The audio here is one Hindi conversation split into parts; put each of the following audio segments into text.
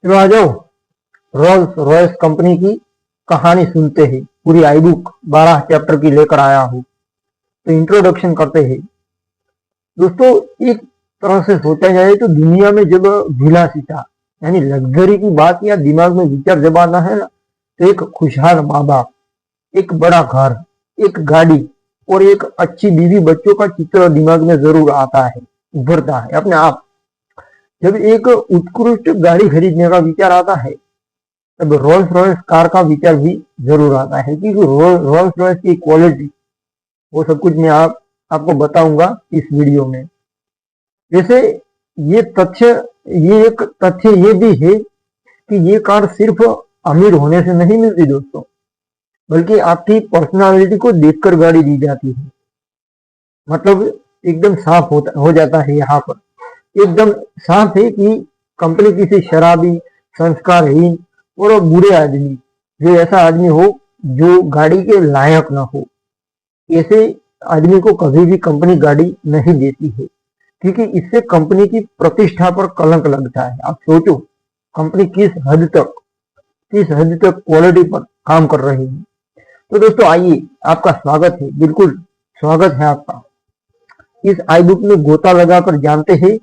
चलो आ जाओ, रोल्स रॉयस कंपनी की कहानी सुनते हैं। पूरी आई बुक 12 चैप्टर की लेकर आया हूँ। तो इंट्रोडक्शन करते हैं। दोस्तों, एक तरह से सोचा जाए तो दुनिया में जब विलासिता यानी लग्जरी की बात या दिमाग में विचार जब आता है ना, तो एक खुशहाल माँ बाप, एक बड़ा घर, एक गाड़ी और एक अच्छी बीवी बच्चों का चित्र दिमाग में जरूर आता है, उभरता है अपने आप। जब एक उत्कृष्ट गाड़ी खरीदने का विचार आता है, तब रोल्स रॉयस कार का विचार भी जरूर आता है, क्योंकि रोल्स रॉयस की क्वालिटी, वो सब कुछ मैं आपको बताऊंगा इस वीडियो में। जैसे ये एक तथ्य ये भी है कि ये कार सिर्फ अमीर होने से नहीं मिलती दोस्तों, बल्कि आपकी पर्सनालिटी को देखकर गाड़ी दी जाती है। मतलब एकदम साफ हो जाता है यहाँ पर, एकदम साफ है कि कंपनी किसी शराबी, संस्कारहीन और बुरे आदमी, जो ऐसा आदमी हो जो गाड़ी के लायक ना हो, ऐसे आदमी को कभी भी कंपनी गाड़ी नहीं देती है, क्योंकि इससे कंपनी की प्रतिष्ठा पर कलंक लगता है। आप सोचो, कंपनी किस हद तक क्वालिटी पर काम कर रही है। तो दोस्तों आइए, आपका स्वागत है, बिल्कुल स्वागत है आपका। इस आई बुक में गोता लगाकर जानते हैं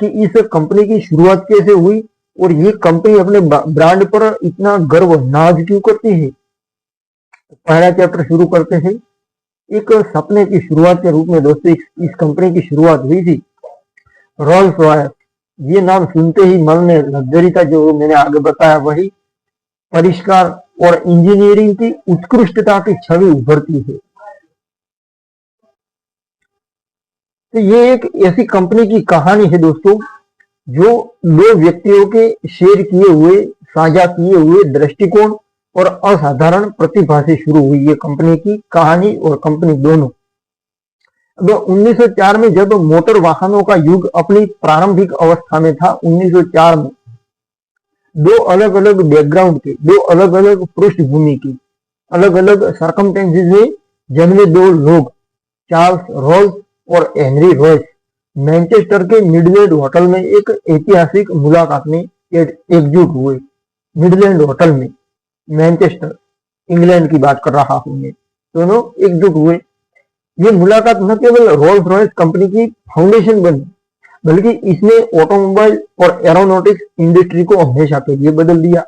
कि इस कंपनी की शुरुआत कैसे हुई और ये कंपनी अपने ब्रांड पर इतना गर्व नाज क्यों करती है। पहला चैप्टर शुरू करते हैं। एक सपने की शुरुआत के रूप में दोस्तों इस कंपनी की शुरुआत हुई थी। रोल्स रॉयस, ये नाम सुनते ही मन में लग्जरी का, जो मैंने आगे बताया वही, परिष्कार और इंजीनियरिंग की उत्कृष्टता की छवि उभरती है। तो ये एक ऐसी कंपनी की कहानी है दोस्तों, जो दो व्यक्तियों के शेयर किए हुए, साझा किए हुए दृष्टिकोण और असाधारण प्रतिभा से शुरू हुई ये कंपनी की कहानी और कंपनी दोनों। अब 1904 में जब मोटर वाहनों का युग अपनी प्रारंभिक अवस्था में था, 1904 में दो अलग अलग बैकग्राउंड के, दो अलग अलग पृष्ठभूमि की, अलग अलग सर्कमस्टेंसेस में जन्मे दो लोग, चार्ल्स रोल्स और हेनरी रॉयस, मैनचेस्टर के मिडलैंड होटल में एक ऐतिहासिक मुलाकात में एकजुट हुए। मिडलैंड होटल में, मैनचेस्टर, इंग्लैंड की बात कर रहा हूं मैं। दोनों एकजुट हुए। ये मुलाकात न केवल रोल्स रॉयस कंपनी की फाउंडेशन बनी, बल्कि इसने ऑटोमोबाइल और एरोनॉटिक्स इंडस्ट्री को हमेशा के लिए बदल दिया।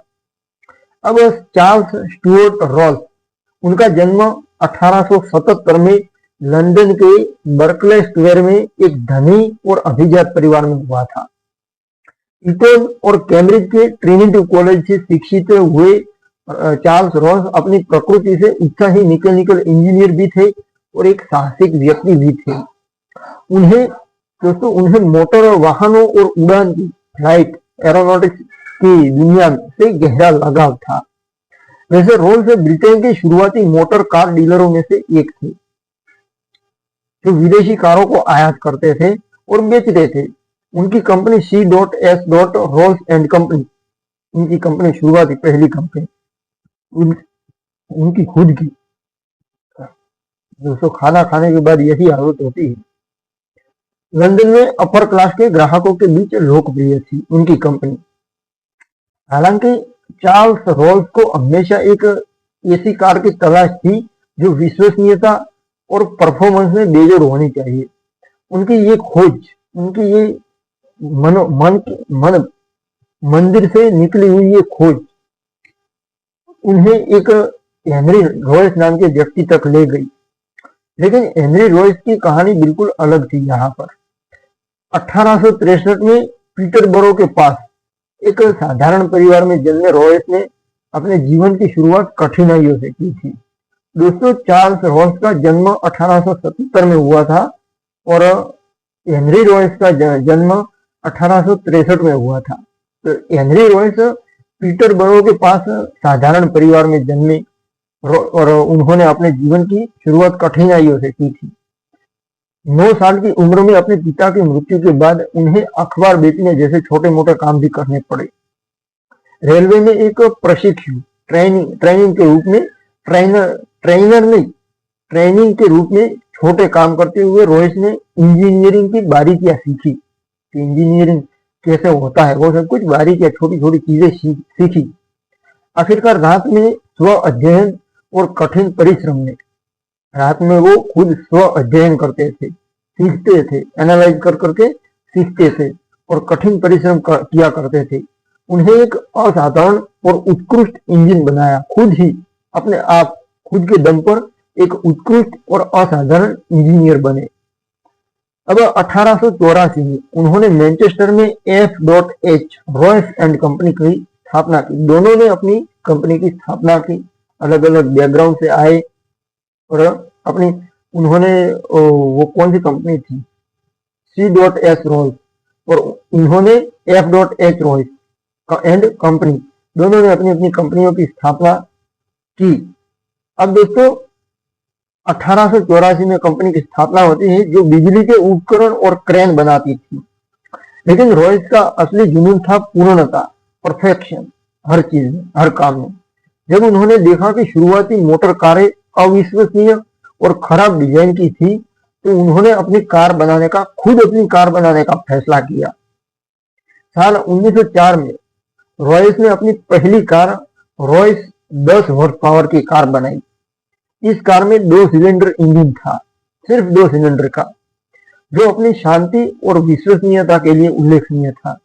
अब चार्ल्स स्टुअर्ट रोल्स, उनका जन्म 1877 में लंदन के बर्कले स्क्वायर में एक धनी और अभिजात परिवार में हुआ था। ईटन और कैम्ब्रिज के ट्रिनिटी कॉलेज से शिक्षित हुए चार्ल्स रोल्स अपनी प्रकृति से उत्साही मैकेनिकल इंजीनियर भी थे और एक साहसिक व्यक्ति भी थे। उन्हें मोटर वाहनों और उड़ान की, फ्लाइट एरोनॉटिक्स की दुनिया से गहरा लगाव था। वैसे रोल्स ब्रिटेन के शुरुआती मोटर कार डीलरों में से एक थे, जो विदेशी कारों को आयात करते थे और बेचते थे। उनकी company C.S. Rolls and company, उनकी कंपनी शुरुआती पहली कंपनी उनकी खुद की। दोस्तों, खाना खाने के बाद यही हालत होती है। लंदन में अपर क्लास के ग्राहकों के बीच लोकप्रिय थी उनकी कंपनी। हालांकि चार्ल्स रोल्स को हमेशा एक ऐसी कार की तलाश थी जो विश्वसनीयता और परफॉर्मेंस में बेजोड़ होनी चाहिए। उनकी ये खोज, उनकी ये मंदिर से निकली हुई ये खोज उन्हें एक हेनरी रॉयस नाम के व्यक्ति तक ले गई। लेकिन हेनरी रॉयस की कहानी बिल्कुल अलग थी। यहाँ पर 1863 में पीटरबरो के पास एक साधारण परिवार में जन्मे रॉयस ने अपने जीवन की शुरुआत कठिनाइयों से की थी। दोस्तों, चार्ल्स रॉयस का जन्म 1877 में हुआ था और हेनरी रॉयस का जन्म 1863 में हुआ था। तो हेनरी रॉयस पीटरबरो के पास साधारण परिवार में जन्मे और उन्होंने अपने जीवन की शुरुआत कठिनाइयों से की थी। 9 साल की उम्र में अपने पिता की मृत्यु के बाद उन्हें अखबार बेचने जैसे छोटे मोटे काम भी करने पड़े। रेलवे में एक प्रशिक्षु, ट्रेनिंग के रूप में, ट्रेनिंग के रूप में छोटे काम करते हुए रॉयस ने इंजीनियरिंग की बारीकियां सीखी कि इंजीनियरिंग कैसे होता है, वो सब कुछ बारीक या छोटी छोटी चीजें सीखी। आखिरकार रात में स्व अध्ययन और कठिन परिश्रम ने, रात में वो खुद स्व अध्ययन करते थे, सीखते थे, एनालाइज कर करके सीखते थे और कठिन परिश्रम किया करते थे। उन्हें एक असाधारण और उत्कृष्ट इंजन बनाया, खुद ही अपने आप खुद के दम पर एक उत्कृष्ट और असाधारण इंजीनियर बने। अब 1884 में उन्होंने मैनचेस्टर में F.H. रॉयस एंड कंपनी की स्थापना की। दोनों ने अपनी कंपनी की स्थापना की, अलग अलग बैकग्राउंड से आए और अपनी उन्होंने वो कौन सी कंपनी थी, C.S. रॉयस, और इन्होंने F.H. रॉयस एंड कंपनी, दोनों ने अपनी अपनी कंपनियों की स्थापना की। अब दोस्तों 1884 में कंपनी की स्थापना होती है जो बिजली के उपकरण और क्रेन बनाती थी। लेकिन रॉयस का असली जुनून था पूर्णता, परफेक्शन, हर चीज में, हर काम में। जब उन्होंने देखा कि शुरुआती मोटर कारें अविश्वसनीय और खराब डिजाइन की थी, तो उन्होंने अपनी कार बनाने का फैसला किया। साल 1904 में रॉयस ने अपनी पहली कार रॉयस 10 हॉर्स पावर की कार बनाई। इस कार में 2 सिलेंडर इंजन था, सिर्फ 2 सिलेंडर का, जो अपनी शांति और विश्वसनीयता के लिए उल्लेखनीय था।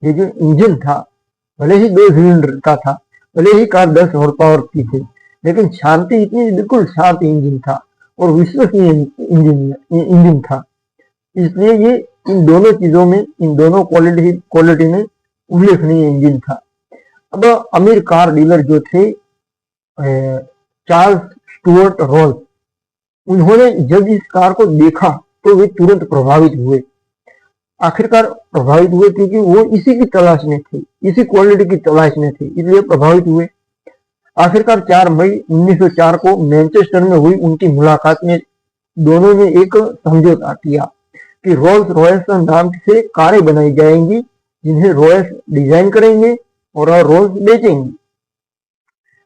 ये जो इंजन था, भले ही 2 सिलेंडर का था, भले ही कार 10 हॉर्स पावर की थी, लेकिन शांति इतनी, बिल्कुल शांत इंजन था और विश्वसनीय इंजन था। इसलिए ये इन दोनों चीजों में, इन दोनों क्वालिटी में उल्लेखनीय इंजन था। अब अमीर कार डीलर जो थे चार्ल्स स्टुअर्ट रॉल्स, उन्होंने जब इस कार को देखा तो वे तुरंत प्रभावित हुए। आखिरकार प्रभावित हुए क्योंकि वो इसी की तलाश में थे, इसी क्वालिटी की तलाश में थे, इसलिए प्रभावित हुए। आखिरकार 4 मई 1904 को मैनचेस्टर में हुई उनकी मुलाकात में दोनों ने एक समझौता किया कि रोल्स रॉयस नाम से कारें बनाई जाएंगी, जिन्हें रॉयस डिजाइन करेंगे और रोल्स बेचेंगे।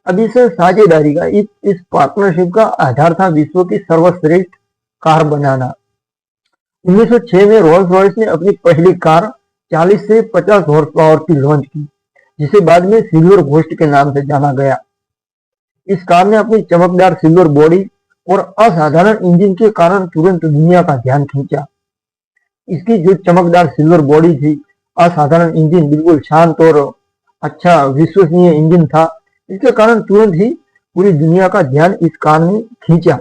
अब इस साझेदारी का, इस पार्टनरशिप का आधार था विश्व की सर्वश्रेष्ठ कार बनाना। 1906 में रोल्स रॉयस ने अपनी पहली कार 40 से 50 हॉर्स पावर की लॉन्च की, जिसे बाद में सिल्वर घोस्ट के नाम से जाना गया। इस कार ने अपनी चमकदार सिल्वर बॉडी और असाधारण इंजन के कारण तुरंत दुनिया का ध्यान खींचा। इसकी जो चमकदार सिल्वर बॉडी थी, असाधारण इंजन, बिल्कुल शांत और अच्छा विश्वसनीय इंजन था, इसके कारण तुरंत ही पूरी दुनिया का ध्यान इस कार ने खींचा।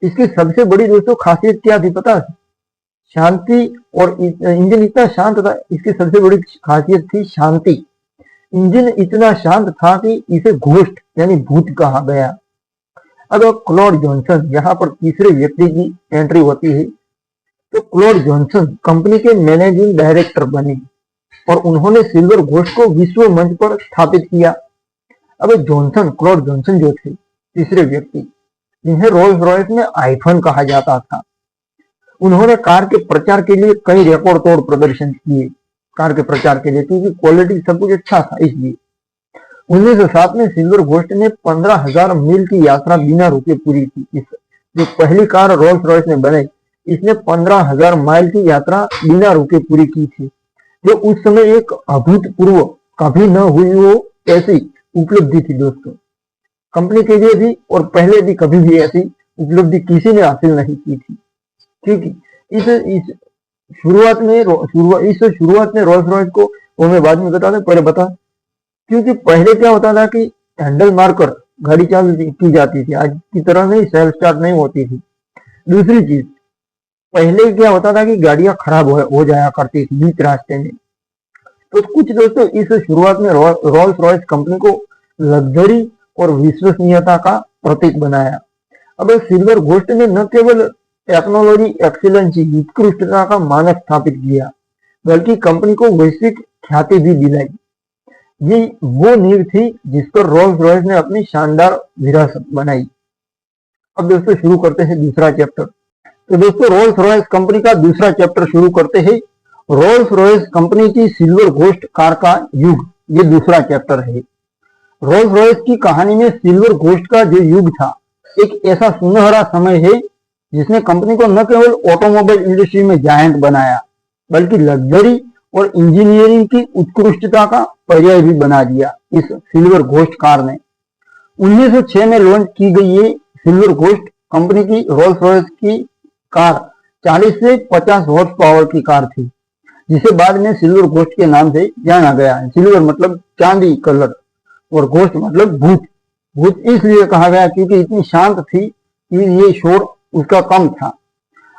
इसकी सबसे बड़ी दोस्तों खासियत क्या थी पता है? शांति, और इंजन इतना शांत था, इसकी सबसे बड़ी खासियत थी शांति। इंजन इतना शांत था कि इसे घोस्ट यानी भूत कहा गया। अब क्लॉड जॉनसन, यहाँ पर तीसरे व्यक्ति की एंट्री होती है। तो क्लॉड जॉनसन कंपनी के मैनेजिंग डायरेक्टर बने और उन्होंने सिल्वर घोस्ट को विश्व मंच पर स्थापित किया। अब क्लॉड जॉनसन जो थे तीसरे व्यक्ति, जिन्हें रोल्स रॉयस में आईफोन कहा जाता था, उन्होंने कार के प्रचार के लिए कई रिकॉर्ड तोड़ प्रदर्शन किए, कार के प्रचार के लिए, क्योंकि क्वालिटी सब कुछ अच्छा था। इसलिए 1907 में सिल्वर घोस्ट ने 15,000 मील की यात्रा बिना रुके पूरी की। जो पहली कार रोल्स रॉयस ने बनाई, इसने 15,000 माइल की यात्रा बिना रुके पूरी की थी, जो उस समय एक अभूतपूर्व, कभी न हुई वो ऐसी उपलब्धि थी दोस्तों, कंपनी के लिए भी, और पहले भी कभी भी ऐसी उपलब्धि किसी ने हासिल नहीं की थी। क्योंकि इस शुरुआत में रोल्स रॉयस को, वो मैं बाद में बता दें, पहले बता, क्योंकि पहले क्या होता था कि हैंडल मारकर गाड़ी चालू की जाती थी, आज की तरह नहीं सेल्फ स्टार्ट नहीं होती थी। दूसरी चीज, पहले क्या होता था कि गाड़ियां खराब हो जाया करती थी बीच रास्ते में। तो कुछ दोस्तों इस शुरुआत में रोल्स रॉयस कंपनी को लग्जरी और विश्वसनीयता का प्रतीक बनाया। अब सिल्वर घोस्ट ने न केवल टेक्नोलॉजी एक्सीलेंसी, उत्कृष्टता का मानक स्थापित किया, बल्कि कंपनी को वैश्विक ख्याति भी दिलाई। ये वो नींव थी जिस पर रोल्स रॉयस ने अपनी शानदार विरासत बनाई। अब दोस्तों शुरू करते हैं दूसरा चैप्टर। तो दोस्तों रोल्स रॉयस कंपनी का दूसरा चैप्टर शुरू करते हैं। रोल्स रॉयस कंपनी की सिल्वर घोस्ट कार का युग, ये दूसरा चैप्टर है। रोल्स रॉयस की कहानी में सिल्वर घोस्ट का जो युग था, एक ऐसा सुनहरा समय है जिसने कंपनी को न केवल ऑटोमोबाइल इंडस्ट्री में जायंट बनाया, बल्कि लग्जरी और इंजीनियरिंग की उत्कृष्टता का पर्याय भी बना दिया इस सिल्वर घोस्ट कार ने। 1906 में लॉन्च की गई ये सिल्वर घोस्ट कंपनी की रोल्स रॉयस की कार 40 से 50 हॉर्स पावर की कार थी, जिसे बाद में सिल्वर घोस्ट के नाम से जाना गया। सिल्वर मतलब चांदी कलर और घोस्ट मतलब भूत। भूत इसलिए कहा गया क्योंकि इतनी शांत थी कि ये शोर उसका कम था।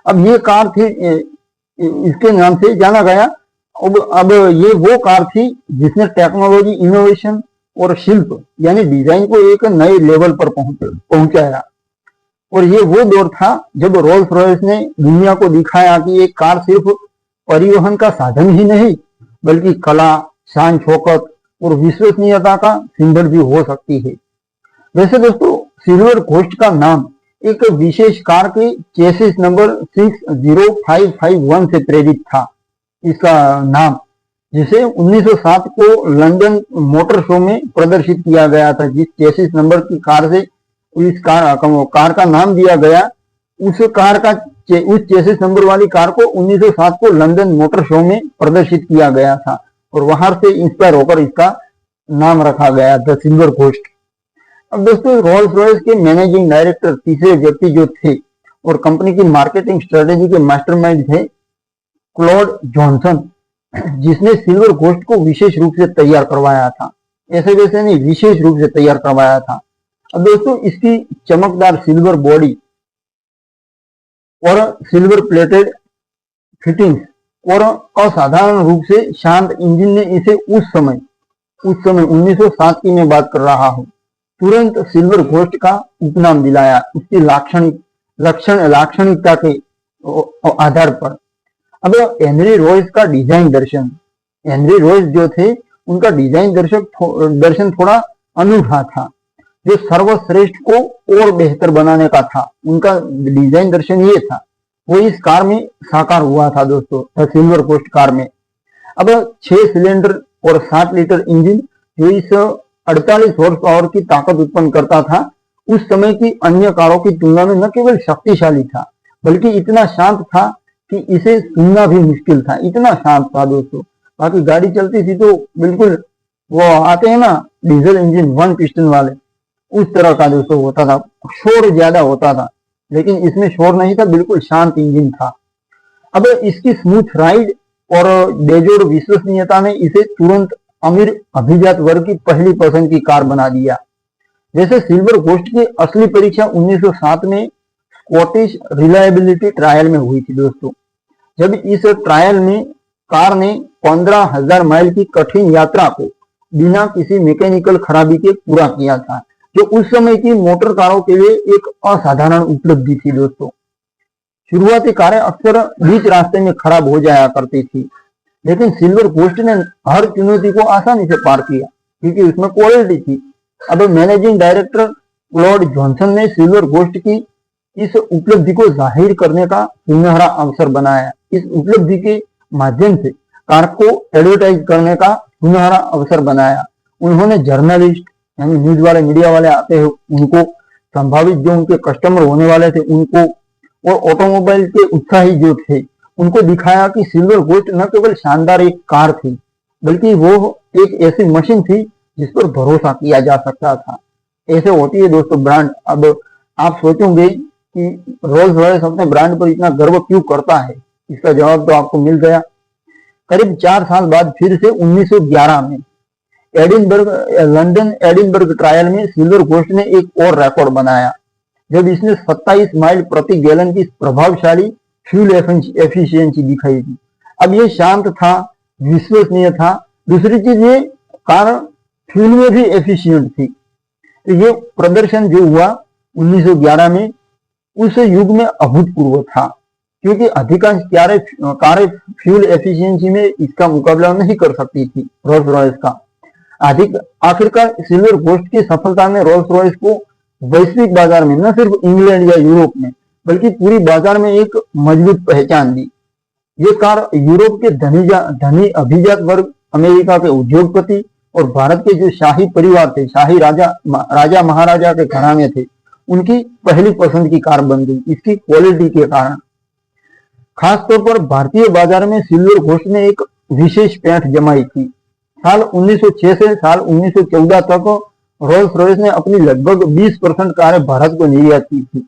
अब ये कार थी, इसके नाम से जाना गया। अब ये वो कार थी जिसने टेक्नोलॉजी, इनोवेशन और शिल्प यानी डिजाइन को एक नए लेवल पर पहुंचाया। और ये वो दौर था जब रोल्स रॉयस ने दुनिया को दिखाया कि एक कार सिर्फ परिवहन का साधन ही नहीं बल्कि कला, शान शौकत और विश्वसनीयता का सिंबल भी हो सकती है। वैसे दोस्तों, सिल्वर घोस्ट का नाम एक विशेष कार के चेसिस नंबर 60551 से प्रेरित था। इसका नाम, जिसे 1907 को लंदन मोटर शो में प्रदर्शित किया गया था, जिस चेसिस नंबर की कार से इस कार का नाम दिया गया, उस चेसिस नंबर वाली कार को 1907 को लंदन मोटर शो में प्रदर्शित किया गया था और वहां से इंस्पायर होकर इसका नाम रखा गया द सिल्वर घोस्ट। अब दोस्तों, रोल्स रॉयस के मैनेजिंग डायरेक्टर तीसरे व्यक्ति जो थे और कंपनी की मार्केटिंग स्ट्रेटेजी के मास्टरमाइंड थे क्लॉड जॉनसन, जिसने सिल्वर घोस्ट को विशेष रूप से तैयार करवाया था। ऐसे वैसे नहीं, विशेष रूप से तैयार करवाया था। अब दोस्तों, इसकी चमकदार सिल्वर बॉडी और सिल्वर प्लेटेड फिटिंग्स और असाधारण रूप से शांत इंजन ने इसे उस समय 1907 की मैं बात कर रहा हूं, तुरंत सिल्वर घोस्ट का उपनाम दिलाया उसकी लाक्षणिकता के आधार पर। अब हेनरी रॉयस का डिजाइन दर्शन, हेनरी रॉयस जो थे उनका डिजाइन दर्शन थोड़ा अनूठा था, जो सर्वश्रेष्ठ को और बेहतर बनाने का था। उनका डिजाइन दर्शन ये था, वो इस कार में साकार हुआ था दोस्तों, सिल्वर घोस्ट कार में। अब 6 सिलेंडर और 7 लीटर इंजन जो इस 48 हॉर्स पावर की ताकत उत्पन्न करता था, उस समय की अन्य कारों की तुलना में न केवल शक्तिशाली था बल्कि इतना शांत था कि इसे सुनना भी मुश्किल था। इतना शांत था दोस्तों। बाकी गाड़ी चलती थी तो बिल्कुल वो आते हैं ना डीजल इंजन 1 पिस्टन वाले, उस तरह का दोस्तों होता था। शोर ज्यादा होता था, लेकिन इसमें शोर नहीं था, बिल्कुल शांत इंजन था। अब इसकी स्मूथ राइड और बेजोड़ विश्वसनीयता ने इसे तुरंत अमीर अभिजात वर्ग की पहली पसंद की कार बना दिया। जैसे सिल्वर घोस्ट की असली परीक्षा 1907 में स्कॉटिश रिलायबिलिटी ट्रायल में हुई थी दोस्तों, जब इस ट्रायल में कार ने 15,000 माइल की कठिन यात्रा को बिना किसी मैकेनिकल खराबी के पूरा किया था, जो उस समय की मोटर कारों के लिए एक असाधारण उपलब्धि थी दोस्तों। शुरुआती कारें अक्सर बीच रास्ते में खराब हो जाया करती थी, लेकिन सिल्वर घोस्ट ने हर चुनौती को आसानी से पार किया क्योंकि उसमें क्वालिटी थी। अब मैनेजिंग डायरेक्टर क्लॉड जॉनसन ने सिल्वर घोस्ट की इस उपलब्धि को जाहिर करने का सुनहरा अवसर बनाया। इस उपलब्धि के माध्यम से कार को एडवर्टाइज करने का सुनहरा अवसर बनाया। उन्होंने जर्नलिस्ट यानी न्यूज वाले, मीडिया वाले आते हैं उनको, संभावित जो उनके कस्टमर होने वाले थे उनको, और ऑटोमोबाइल के उत्साही जो थे उनको दिखाया कि सिल्वर घोस्ट न केवल शानदार एक कार थी बल्कि वो एक ऐसी मशीन थी जिस पर भरोसा किया जा सकता था। ऐसे होती है दोस्तों ब्रांड। अब आप सोचोगे कि रोल्स रॉयस अपने ब्रांड पर इतना गर्व क्यों करता है, इसका जवाब तो आपको मिल गया। करीब 4 साल बाद फिर से 1911 में लंदन एडिनबर्ग ट्रायल में सिल्वर घोस्ट ने एक और रिकॉर्ड बनाया, जब इसने 27 माइल प्रति गैलन की प्रभावशाली फ्यूल एफिशिएंसी दिखाई थी। अब ये शांत था, विश्वसनीय था। दूसरी चीज, ये कार फ्यूल में भी एफिशिएंट थी। तो ये प्रदर्शन जो हुआ 1911 में उस युग में अभूतपूर्व था, क्योंकि अधिकांश कारें फ्यूल एफिशिएंसी में इसका मुकाबला नहीं कर सकती थी रोल्स रॉयस का। आखिरकार सिल्वर घोस्ट की सफलता ने रोल्स रॉयस को वैश्विक बाजार में, न सिर्फ इंग्लैंड या यूरोप में बल्कि पूरी बाजार में एक मजबूत पहचान दी। ये कार यूरोप के धनी अभिजात वर्ग, अमेरिका के उद्योगपति और भारत के जो शाही परिवार थे, शाही राजा महाराजा के घराने थे, उनकी पहली पसंद की कार बन गई इसकी क्वालिटी के कारण। खासतौर पर भारतीय बाजार में सिल्वर घोस्ट ने एक विशेष पैठ जमाई थी। साल 1906 से साल 1914 तक रोल्स रॉयस ने अपनी लगभग 20% कारें भारत को निर्यात की थी।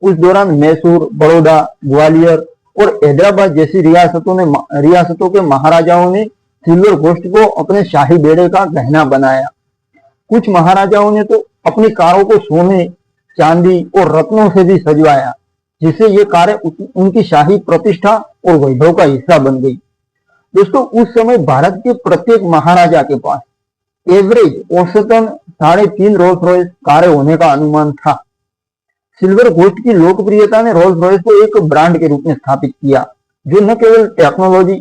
उस दौरान मैसूर, बड़ौदा, ग्वालियर और हैदराबाद जैसी रियासतों के महाराजाओं ने सिल्वर घोस्ट को अपने शाही बेड़े का गहना बनाया। कुछ महाराजाओं ने तो अपनी कारों को सोने, चांदी और रत्नों से भी सजवाया, जिससे ये कारें उनकी शाही प्रतिष्ठा और वैभव का हिस्सा बन गई। दोस्तों, उस समय भारत के प्रत्येक महाराजा के पास एवरेज औसतन 3.5 रोल्स रॉयस कारें होने का अनुमान था। सिल्वर घोस्ट की लोकप्रियता ने रोल्स रॉयस को एक ब्रांड के रूप में स्थापित किया, जो न केवल टेक्नोलॉजी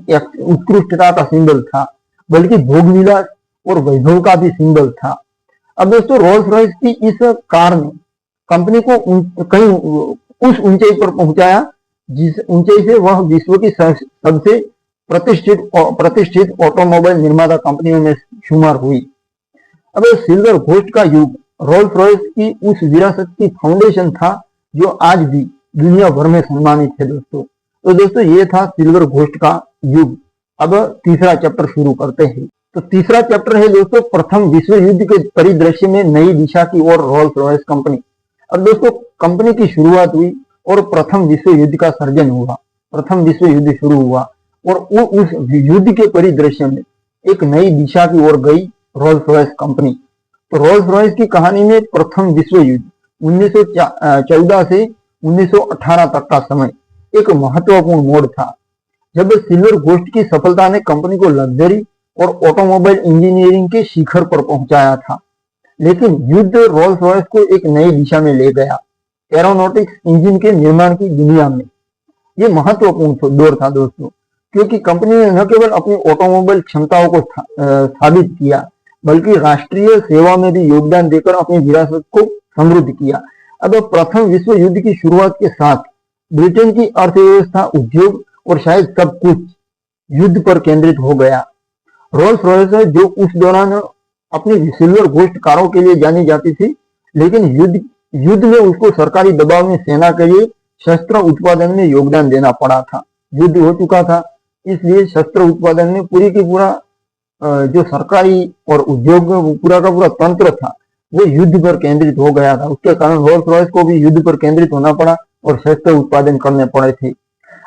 उत्कृष्टता का सिंबल था, बल्कि भोगविलास और वैभव का भी सिंबल था। अब दोस्तों, रोल्स रॉयस की इस कार ने कंपनी को कहीं उस ऊंचाई पर पहुंचाया जिस ऊंचाई से वह विश्व की सबसे प्रतिष्ठित ऑटोमोबाइल निर्माता कंपनियों में शुमार हुई। अब सिल्वर घोस्ट का युग रोल्स रॉयस की उस विरासत की फाउंडेशन था जो आज भी दुनिया भर में सम्मानित है। तो दोस्तों, ये था सिल्वर घोस्ट का युग। अब तीसरा चैप्टर शुरू करते हैं। तो तीसरा चैप्टर है दोस्तों, प्रथम विश्व युद्ध के परिदृश्य में नई दिशा की ओर रोल्स रॉयस कंपनी। अब दोस्तों, कंपनी की शुरुआत हुई और प्रथम विश्व युद्ध का सर्जन हुआ, प्रथम विश्व युद्ध शुरू हुआ और उस युद्ध के परिदृश्य में एक नई दिशा की ओर गई रोल्स रॉयस कंपनी। तो रोल्स रॉयस की कहानी में प्रथम विश्व युद्ध 1914 से 1918 तक का समय एक महत्वपूर्ण मोड़ था, जब सिल्वर घोस्ट की सफलता ने कंपनी को लग्जरी और ऑटोमोबाइल इंजीनियरिंग के शिखर पर पहुंचाया था। लेकिन युद्ध रोल्स रॉयस को एक नई दिशा में ले गया, एरोनॉटिक्स इंजन के निर्माण की दुनिया में। ये महत्वपूर्ण दौर था दोस्तों, क्योंकि कंपनी ने न केवल अपनी ऑटोमोबाइल क्षमताओं को साबित किया, बल्कि राष्ट्रीय सेवा में भी योगदान देकर अपनी विरासत को समृद्ध किया। अब प्रथम विश्व युद्ध की शुरुआत के साथ ब्रिटेन की अर्थव्यवस्था, उद्योग और शायद सब कुछ युद्ध पर केंद्रित हो गया। रोल्स रॉयस जो उस दौरान अपनी सिल्वर घोस्ट कारों के लिए जानी जाती थी, लेकिन युद्ध में उसको सरकारी दबाव में सेना के लिए शस्त्र उत्पादन में योगदान देना पड़ा था। युद्ध हो चुका था, इसलिए शस्त्र उत्पादन में पूरी की पूरा जो सरकारी और उद्योग पूरा का पूरा तंत्र था वो युद्ध पर केंद्रित हो गया था। उसके कारण रोल्स रॉयस को भी युद्ध पर केंद्रित होना पड़ा और शस्त्र उत्पादन करने पड़े थे।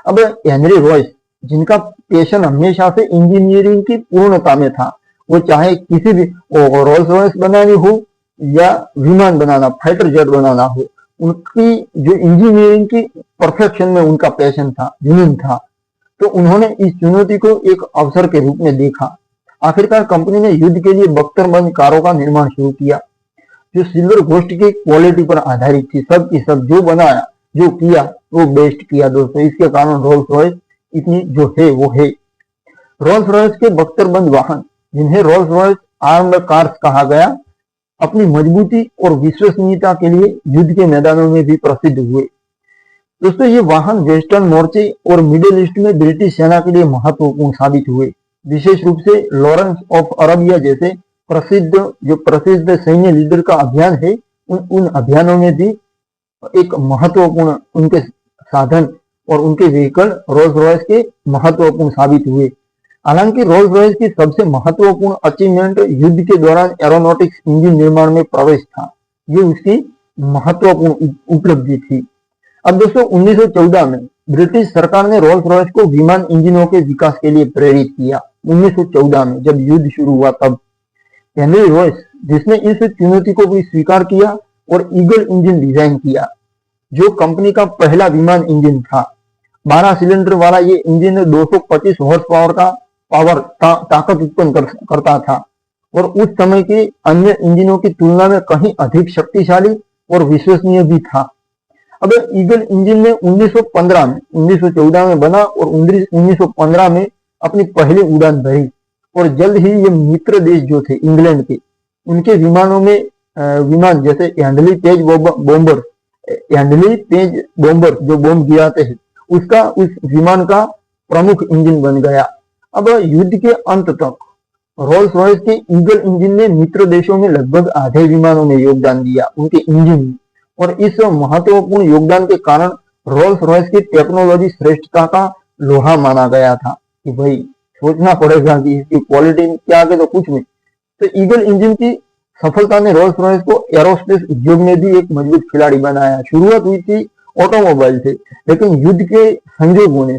अब हेनरी रॉयस, जिनका पैशन हमेशा से इंजीनियरिंग की पूर्णता में था, वो चाहे किसी भी रोल्स रॉयस बनानी हो या विमान बनाना, फाइटर जेट बनाना हो, उनकी जो इंजीनियरिंग की परफेक्शन में उनका पैशन था, जुनून था, तो उन्होंने इस चुनौती को एक अवसर के रूप में देखा। आखिरकार कंपनी ने युद्ध के लिए बख्तरबंद कारों का निर्माण शुरू किया, जो सिल्वर घोस्ट की क्वालिटी पर आधारित थी। सब की सब जो बनाया, जो किया, वो बेस्ट किया दोस्तों। इसके कारण रोल्स रॉयस इतनी जो है वो है। रोल्स रॉयस के बख्तरबंद वाहन, जिन्हें रोल्स रॉयस आर्म्ड कार्स कहा गया, अपनी मजबूती और विश्वसनीयता के लिए युद्ध के मैदानों में भी प्रसिद्ध हुए। दोस्तों, ये वाहन वेस्टर्न मोर्चे और मिडिल ईस्ट में ब्रिटिश सेना के लिए महत्वपूर्ण साबित हुए। विशेष रूप से लॉरेंस ऑफ अरेबिया जैसे प्रसिद्ध सैन्य लीडर का अभियान है, उन अभियानों में भी एक महत्वपूर्ण उनके साधन और उनके व्हीकल रोल्स रॉयस के महत्वपूर्ण साबित हुए। हालांकि रोल्स रॉयस की सबसे महत्वपूर्ण अचीवमेंट युद्ध के दौरान एरोनॉटिक्स इंजन निर्माण में प्रवेश था। ये उसकी महत्वपूर्ण उपलब्धि थी। अब दोस्तों, 1914 में ब्रिटिश सरकार ने रोल्स रॉयस को विमान इंजनों के विकास के लिए प्रेरित किया। 1914 में जब युद्ध शुरू हुआ, तब हेनरी रॉयस, जिसने इस चुनौती को भी स्वीकार किया और ईगल इंजन डिजाइन किया, जो कंपनी का पहला विमान इंजन था। 12 सिलेंडर वाला ये इंजन 225 हॉर्स पावर का ताकत उत्पन्न करता था और उस समय के अन्य इंजनों की तुलना में कहीं अधिक शक्तिशाली और विश्वसनीय भी था। अब ईगल इंजन ने 1914 में बना और 1915 में अपनी पहली उड़ान भरी और जल्द ही ये मित्र देश जो थे इंग्लैंड के, उनके विमानों में विमान जैसे हैंडली पेज बॉम्बर जो बॉम्ब गिराते हैं, उस विमान का प्रमुख इंजन बन गया। अब युद्ध के अंत तक रोल्स रॉयस के ईगल इंजन ने मित्र देशों में लगभग आधे विमानों में योगदान दिया, उनके इंजन में। और इस महत्वपूर्ण योगदान के कारण रोल्स रॉयस की टेक्नोलॉजी श्रेष्ठता का लोहा माना गया था कि भाई सोचना पड़ेगा कि इसकी क्वालिटी क्या आगे तो कुछ नहीं। तो ईगल इंजन की सफलता ने रोल्स रॉयस को एरोस्पेस उद्योग में भी एक मजबूत खिलाड़ी बनाया। शुरुआत हुई थी ऑटोमोबाइल से, लेकिन युद्ध के संयोग ने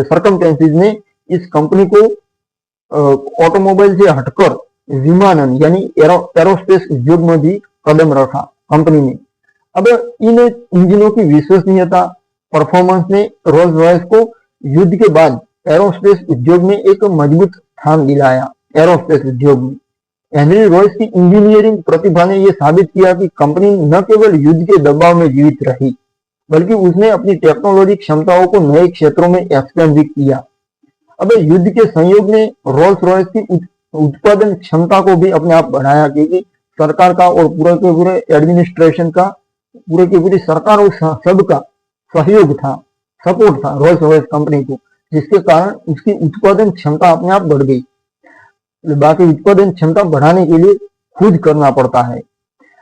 सरकमस्टेंसेस ने इस कंपनी को ऑटोमोबाइल से हटकर विमानन यानी एरोस्पेस उद्योग में भी कदम रखा कंपनी ने। अब इन इंजनों की विश्वसनीयता, परफॉर्मेंस ने रोल्स रॉयस को युद्ध के बाद एरोस्पेस उद्योग में एक मजबूत स्थान दिलाया। एरोस्पेस उद्योग में हेनरी रॉयस की इंजीनियरिंग प्रतिभा ने यह साबित किया कि कंपनी न केवल युद्ध के दबाव में जीवित रही, बल्कि उसने अपनी टेक्नोलॉजी क्षमताओं को नए क्षेत्रों में एक्सपेंड भी किया। अब युद्ध के संयोग ने रोल्स रॉयस की उत्पादन क्षमता को भी अपने आप बढ़ाया, क्योंकि सरकार का और पूरे के पूरे एडमिनिस्ट्रेशन का, पूरे की पूरी सरकार और सबका सहयोग था, सपोर्ट था रोल्स रॉयस कंपनी को, जिसके कारण उसकी उत्पादन क्षमता अपने आप बढ़ गई। बाकी उत्पादन क्षमता बढ़ाने के लिए खुद करना पड़ता है।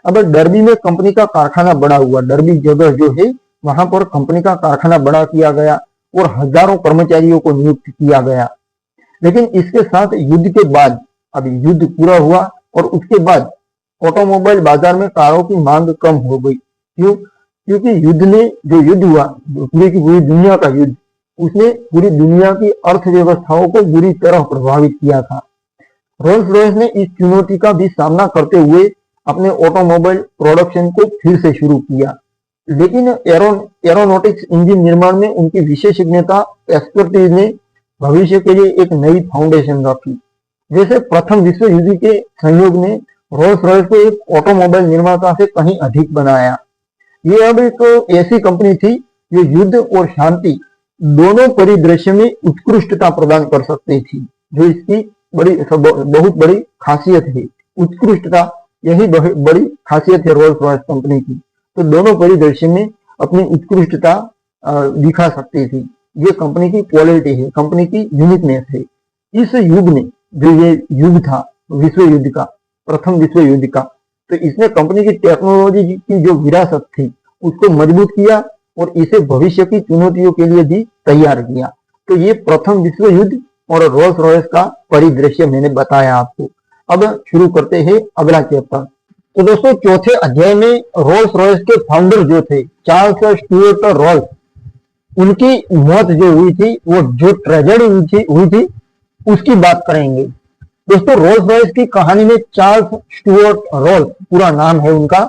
अब डर्बी में कंपनी का कारखाना बड़ा हुआ। डर्बी जगह जो है वहां पर कंपनी का कारखाना बड़ा किया गया और हजारों कर्मचारियों को नियुक्त किया गया। लेकिन इसके साथ युद्ध के बाद, अब युद्ध पूरा हुआ और उसके बाद ऑटोमोबाइल बाजार में कारों की मांग कम हो गई। क्यों? क्योंकि जो युद्ध हुआ, पूरी की पूरी दुनिया का युद्ध, उसने पूरी दुनिया की अर्थव्यवस्थाओं को बुरी तरह प्रभावित किया था। रोल्स रॉयस ने इस चुनौती का भी सामना करते हुए अपने ऑटोमोबाइल प्रोडक्शन को फिर से शुरू किया। लेकिन एरोनॉटिक्स इंजन निर्माण में उनकी विशेषज्ञता, एक्सपर्टीज ने भविष्य के लिए एक नई फाउंडेशन रखी। जैसे प्रथम विश्व युद्ध के संयोग ने रोल्स रॉयस को एक ऑटोमोबाइल निर्माता से कहीं अधिक बनाया। ये अब एक ऐसी कंपनी थी जो युद्ध और शांति दोनों परिदृश्य में उत्कृष्टता प्रदान कर सकती थी, जो इसकी बहुत बड़ी खासियत है। उत्कृष्टता, यही बड़ी खासियत है रोल्स रॉयस कंपनी की। तो दोनों परिदृश्य में अपनी उत्कृष्टता दिखा सकती थी। ये कंपनी की क्वालिटी है, कंपनी की यूनिकनेस है। इस युग में जो ये युग था विश्व युद्ध का, प्रथम विश्व युद्ध का, तो इसने कंपनी की टेक्नोलॉजी की जो विरासत थी उसको मजबूत किया और इसे भविष्य की चुनौतियों के लिए भी तैयार किया। तो ये प्रथम विश्व युद्ध और रोल्स रॉयस का परिदृश्य मैंने बताया आपको। अब शुरू करते हैं अगला चैप्टर। तो दोस्तों, चौथे अध्याय में रोल्स रॉयस के फाउंडर जो थे चार्ल्स स्टुअर्ट रॉल्स, उनकी मौत जो हुई थी, वो जो ट्रेजेडी हुई थी उसकी बात करेंगे। दोस्तों, रोल्स रॉयस की कहानी में चार्ल्स स्टुअर्ट रॉल्स पूरा नाम है उनका,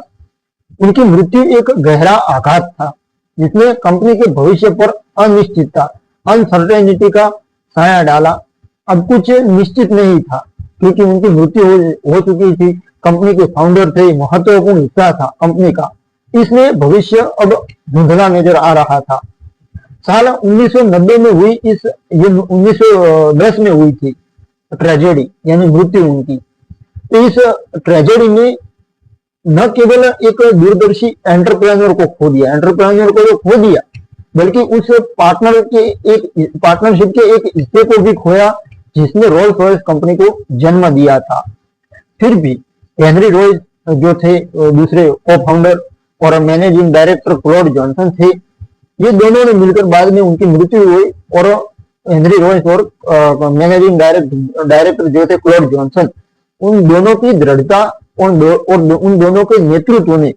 उनकी मृत्यु एक गहरा आघात था जिसने कंपनी के भविष्य पर अनिश्चितता, अनसर्टेनिटी का साया डाला। अब कुछ निश्चित नहीं था क्योंकि उनकी मृत्यु हो चुकी थी। कंपनी के फाउंडर थे, महत्वपूर्ण हिस्सा था कंपनी का, इसलिए भविष्य अब धुंधला नजर आ रहा था। साल 1990 में हुई ये 1910 में हुई थी ट्रेजेडी, यानी मृत्यु उनकी। तो इस ट्रेजेडी में न केवल एक दूरदर्शी एंटरप्रेन्योर को खो दिया, बल्कि उस पार्टनरशिप के एक हिस्से को भी खोया जिसने रोल्स रॉयस कंपनी को जन्म दिया था। फिर भी हेनरी रॉयस जो थे दूसरे को फाउंडर और मैनेजिंग डायरेक्टर क्लॉड जॉनसन थे, ये दोनों ने मिलकर बाद में उनकी मृत्यु हुई और हेनरी रॉयस और मैनेजिंग डायरेक्टर जो थे क्लॉड जॉनसन, उन दोनों की दृढ़ता और उन दोनों के नेतृत्व ने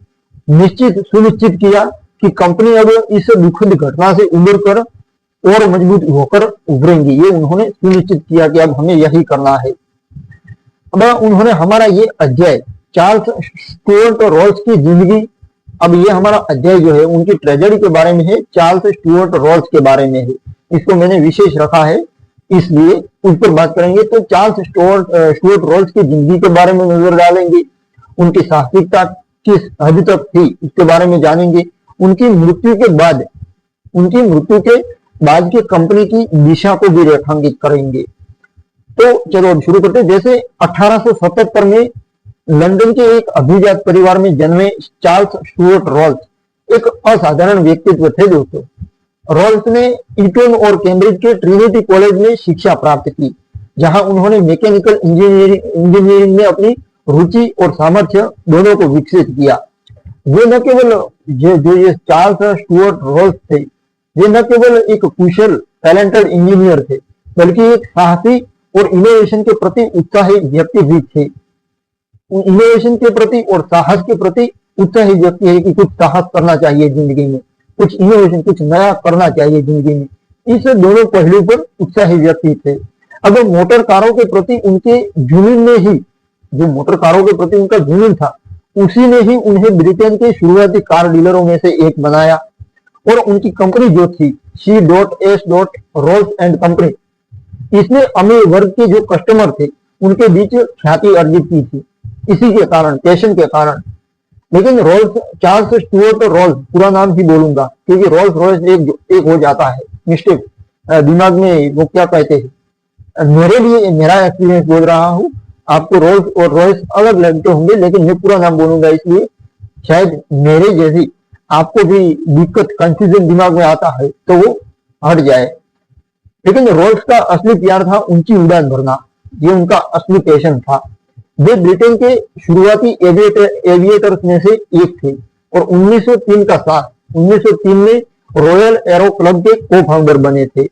सुनिश्चित किया कि कंपनी अब इस दुखद घटना से उबर कर और मजबूत होकर उभरेंगी। ये उन्होंने सुनिश्चित किया कि अब हमें यही करना है। अब उन्होंने हमारा ये अध्याय चार्ल्स स्टुअर्ट रॉल्स की जिंदगी, अब ये हमारा अध्याय जो है उनकी ट्रेजेडी के बारे में है, चार्ल्स स्टुअर्ट रॉल्स के बारे में है। इसको मैंने विशेष रखा है, इसलिए उस पर बात करेंगे। तो चार्ल्स स्टुअर्ट रॉल्स की जिंदगी के बारे में नजर डालेंगे, उनकी साहसिकता किस हद तक थी इसके बारे में जानेंगे, उनकी मृत्यु के बाद की कंपनी की दिशा को भी रेखांकित करेंगे। तो चलो शुरू करते हैं। जैसे 1877 में लंदन के एक अभिजात परिवार में जन्मे चार्ल्स स्टुअर्ट रॉल्स एक असाधारण व्यक्तित्व थे। दोस्तों, रॉल्स ने ईटन और कैम्ब्रिज के ट्रिनिटी कॉलेज में शिक्षा प्राप्त की, जहां उन्होंने मैकेनिकल इंजीनियरिंग में अपनी रुचि और सामर्थ्य दोनों को विकसित किया। ये न केवल जो ये चार्ल्स स्टुअर्ट रॉल्स थे, ये न केवल एक कुशल टैलेंटेड इंजीनियर थे, बल्कि एक साहसी और इनोवेशन के प्रति उत्साही व्यक्ति भी थे। इनोवेशन के प्रति और साहस के प्रति उत्साही व्यक्ति है कि कुछ साहस करना चाहिए जिंदगी में, कुछ इनोवेशन, कुछ नया करना चाहिए जिंदगी में। इस दोनों पहलू पर उत्साही व्यक्ति थे। अब मोटर कारों के प्रति उनके जुनून ने ही, जो मोटर कारों के प्रति उनका जुनून था, उसी ने ही उन्हें ब्रिटेन के शुरुआती कार डीलरों में से एक बनाया। और उनकी कंपनी जो थी C.S. रोल्स एंड कंपनी, इसने अमीर वर्ग के जो कस्टमर थे उनके बीच ख्याति अर्जित की थी, इसी के कारण, पैशन के कारण। लेकिन रोल्स, चार्ल्स स्टुअर्ट रोल्स, पूरा नाम ही बोलूंगा क्योंकि रोल्स रॉयस एक हो जाता है, मिस्टेक दिमाग में, वो क्या कहते हैं, मेरे लिए मेरा एक्सपीरियंस बोल रहा हूँ। आपको रोल्स और रॉयस अलग लगते होंगे, लेकिन मैं पूरा नाम बोलूंगा, इसलिए शायद मेरे जैसी आपको भी दिक्कत, कंफ्यूजन दिमाग में आता है तो वो हट जाए। लेकिन रोल्स का असली प्यार था ऊंची उड़ान भरना, ये उनका असली पैशन था। वे ब्रिटेन के शुरुआती एविएटर्स में से एक थे और 1903 का साल, 1903 में रॉयल एरो क्लब के को फाउंडर बने थे।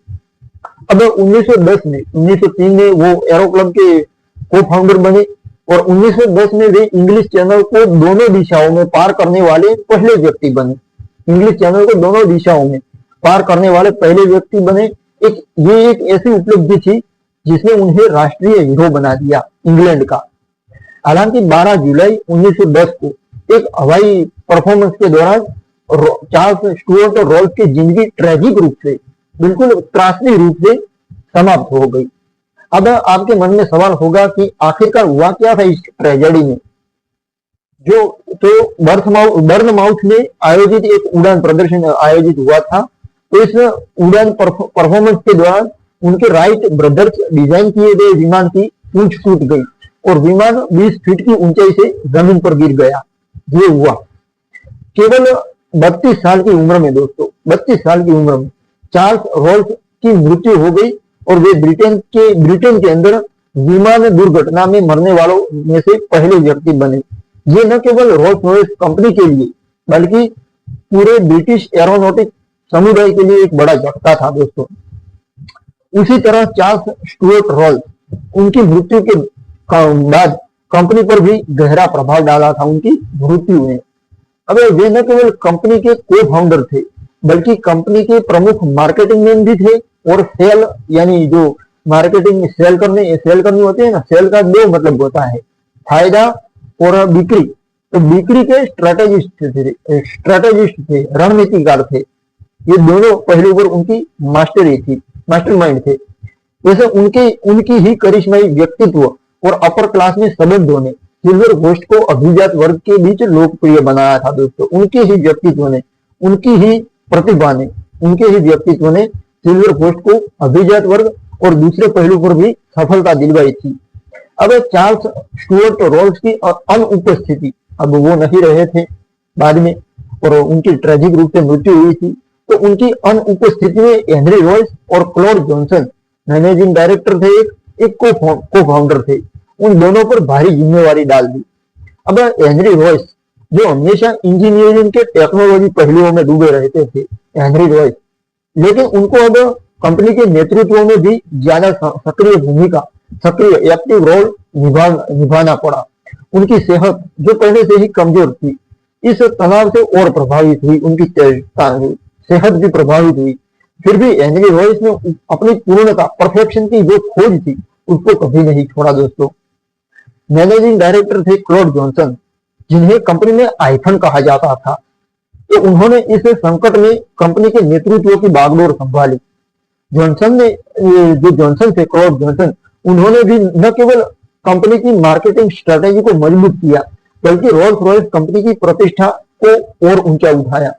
अब 1903 में वो एरो क्लब के को फाउंडर बने और 1910 में वे इंग्लिश चैनल को दोनों दिशाओं में पार करने वाले पहले व्यक्ति बने। इंग्लिश चैनल को दोनों दिशाओं में पार करने वाले पहले व्यक्ति बने। ये एक ऐसी उपलब्धि थी जिसने उन्हें राष्ट्रीय हीरो बना दिया इंग्लैंड का। हालांकि 12 जुलाई 1910 को एक हवाई परफॉर्मेंस के दौरान चार्ल्स स्टुअर्ट रोल्स की जिंदगी ट्रेजिक रूप से, बिल्कुल त्रासदी रूप से समाप्त हो गई। अब आपके मन में सवाल होगा कि आखिरकार हुआ क्या था इस ट्रेजेडी में। जो तो बर्नमाउथ में आयोजित एक उड़ान प्रदर्शन आयोजित हुआ था। तो इस उड़ान परफॉर्मेंस के दौरान उनके राइट ब्रदर्स डिजाइन किए गए विमान की पूंछ टूट गई और विमान 20 फीट की ऊंचाई से जमीन पर गिर गया। ये हुआ केवल 32 साल की उम्र में, दोस्तों 32 साल की उम्र में चार्ल्स रोल्स की मृत्यु हो गई और वे ब्रिटेन के अंदर विमान दुर्घटना में मरने वालों में से पहले व्यक्ति बने। ये न केवल रोल्स रॉयस कंपनी के लिए बल्कि पूरे ब्रिटिश एरोनॉटिक समुदाय के लिए एक बड़ा झटका था दोस्तों। उसी तरह चार्ल्स स्टुअर्ट रोल्स, उनकी मृत्यु के बाद कंपनी पर भी गहरा प्रभाव डाला था उनकी मृत्यु ने। अब वे न केवल कंपनी के को फाउंडर थे बल्कि कंपनी के प्रमुख मार्केटिंग मैन भी थे और सेल, यानी जो मार्केटिंग सेल करनी होती है ना, सेल का दो मतलब होता है, फायदा और बिक्री। तो बिक्री के स्ट्रेटेजिस्ट थे, रणनीतिकार थे। ये दोनों पहलू पर उनकी मास्टरी थी, मास्टरमाइंड थे। वैसे उनकी ही करिश्माई व्यक्तित्व और अपर क्लास में संबंधों ने सिल्वर घोस्ट को अभिजात वर्ग के बीच लोकप्रिय बनाया था दोस्तों। उनके ही व्यक्तित्व ने, उनकी ही प्रतिभा ने, उनके ही व्यक्तित्व ने सिल्वर घोस्ट को अभिजात वर्ग और दूसरे पहलू पर भी सफलता दिलवाई थी। अब चार्ल्स स्टुअर्ट रोल्स की अनुपस्थिति, अब वो नहीं रहे थे बाद में और उनकी ट्रेजिक रूप से मृत्यु हुई थी। तो उनकी अनुपस्थिति में हेनरी रॉयस और क्लॉड जॉनसन मैनेजिंग डायरेक्टर थे, एक को फाउंडर थे, उन दोनों पर भारी जिम्मेवारी डाल दी। अब हेनरी रॉयस जो हमेशा इंजीनियरिंग के टेक्नोलॉजी पहलुओं में डूबे रहते थे, हेनरी रॉयस, लेकिन उनको अब कंपनी के नेतृत्व में भी ज्यादा सक्रिय एक्टिव रोल निभाना पड़ा। उनकी सेहत जो पहले से ही कमजोर थी, इस तनाव से और प्रभावित हुई, उनकी सेहत भी प्रभावित हुई। फिर भी हेनरी रॉयस ने अपनी पूर्णता, परफेक्शन की जो खोज थी, उसको कभी नहीं छोड़ा दोस्तों। मैनेजिंग डायरेक्टर थे क्लॉड जॉनसन, जिन्हें कंपनी में आइकन कहा जाता था। तो उन्होंने इस संकट में कंपनी के नेतृत्व की बागडोर संभाली। जॉनसन थे, क्लॉड जॉनसन, उन्होंने भी न केवल कंपनी की मार्केटिंग स्ट्रेटेजी को मजबूत किया बल्कि रोल्स रॉयस कंपनी की प्रतिष्ठा को और ऊंचा उठाया।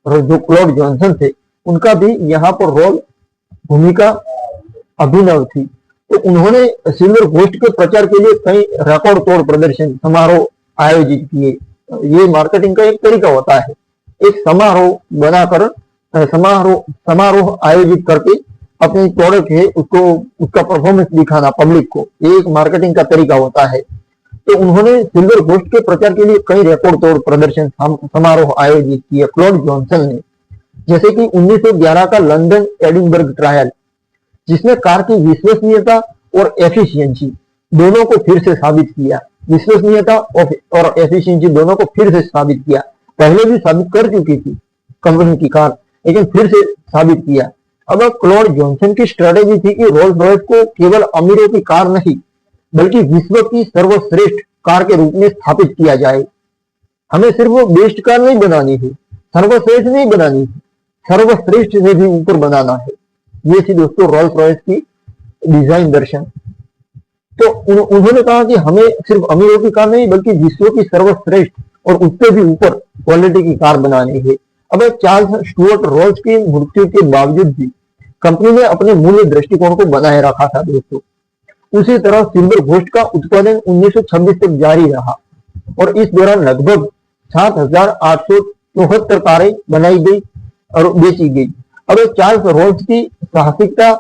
और जो क्लॉड जॉनसन थे, उनका भी यहाँ पर भूमिका अभिनव थी। तो उन्होंने सिल्वर घोस्ट के प्रचार के लिए कई रिकॉर्ड तोड़ प्रदर्शन समारोह आयोजित किए। ये मार्केटिंग का एक तरीका होता है, एक समारोह बनाकर समारोह आयोजित करके अपनी प्रोडक्ट है उसको, उसका परफॉर्मेंस दिखाना पब्लिक को, ये एक मार्केटिंग का तरीका होता है। तो उन्होंने सिल्वर घोस्ट के प्रचार के लिए कई रिकॉर्ड तोड़ प्रदर्शन समारोह आयोजित किए क्लॉड जॉनसन ने, जैसे कि 1911 का लंदन एडिनबर्ग ट्रायल, जिसने कार की विश्वसनीयता और एफिशिएंसी दोनों को फिर से साबित किया। विश्वसनीयता और एफिशिएंसी दोनों को फिर से साबित किया। पहले भी साबित कर चुकी थी कंपनी की कार, लेकिन फिर से साबित किया। अब क्लॉड जॉनसन की स्ट्रेटेजी थी कि रोल्स रॉयस को केवल अमीरों की कार नहीं बल्कि विश्व की सर्वश्रेष्ठ कार के रूप में स्थापित किया जाए। हमें सिर्फ वो बेस्ट कार नहीं बनानी है, सर्वश्रेष्ठ नहीं बनानी है, सर्वश्रेष्ठ से भी ऊपर बनाना है। ये थी दोस्तों रोल्स रॉयस की डिजाइन दर्शन। तो उन्होंने कहा कि हमें सिर्फ अमीरों की कार नहीं बल्कि विश्व की सर्वश्रेष्ठ और उससे भी ऊपर क्वालिटी की कार बनानी है। अब चार्ल्स स्टुअर्ट रोल्स की मृत्यु के बावजूद भी कंपनी ने अपने मूल दृष्टिकोण को बनाए रखा था दोस्तों। उसी तरह सिल्वर घोस्ट का उत्पादन 1926 तक जारी रहा और इस दौरान लगभग 7,874 कारें बनाई गई और बेची गई। अब चार्ल्स रोल्स की साहसिकता,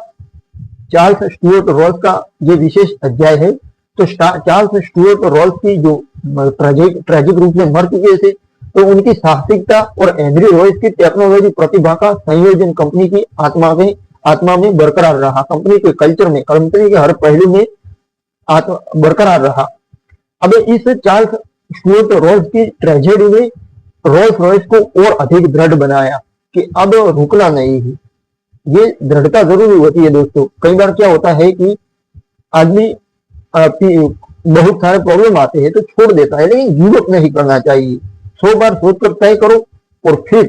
चार्ल्स स्टुअर्ट रोल्स का ये विशेष अध्याय है। तो चार्ल्स स्टुअर्ट रोल्स की जो ट्रेजिक रूप से मर चुके थे, तो उनकी साहसिकता और हेनरी रोल्स की टेक्नोलॉजी प्रतिभा का संयोजन कंपनी की आत्मा में बरकरार रहा। कंपनी के कल्चर में, कंपनी के हर पहलू में बरकरार रहा। अब इस चार्ल्स स्टुअर्ट रोल्स की ट्रेजेडी ने रोल्स रॉयस को और अधिक दृढ़ बनाया कि अब रुकना नहीं है। ये दृढ़ता जरूरी होती है दोस्तों। कई बार क्या होता है कि आदमी बहुत सारे प्रॉब्लम आते हैं तो छोड़ देता है, लेकिन गिव अप नहीं करना चाहिए। 100 बार सोचकर तय करो और फिर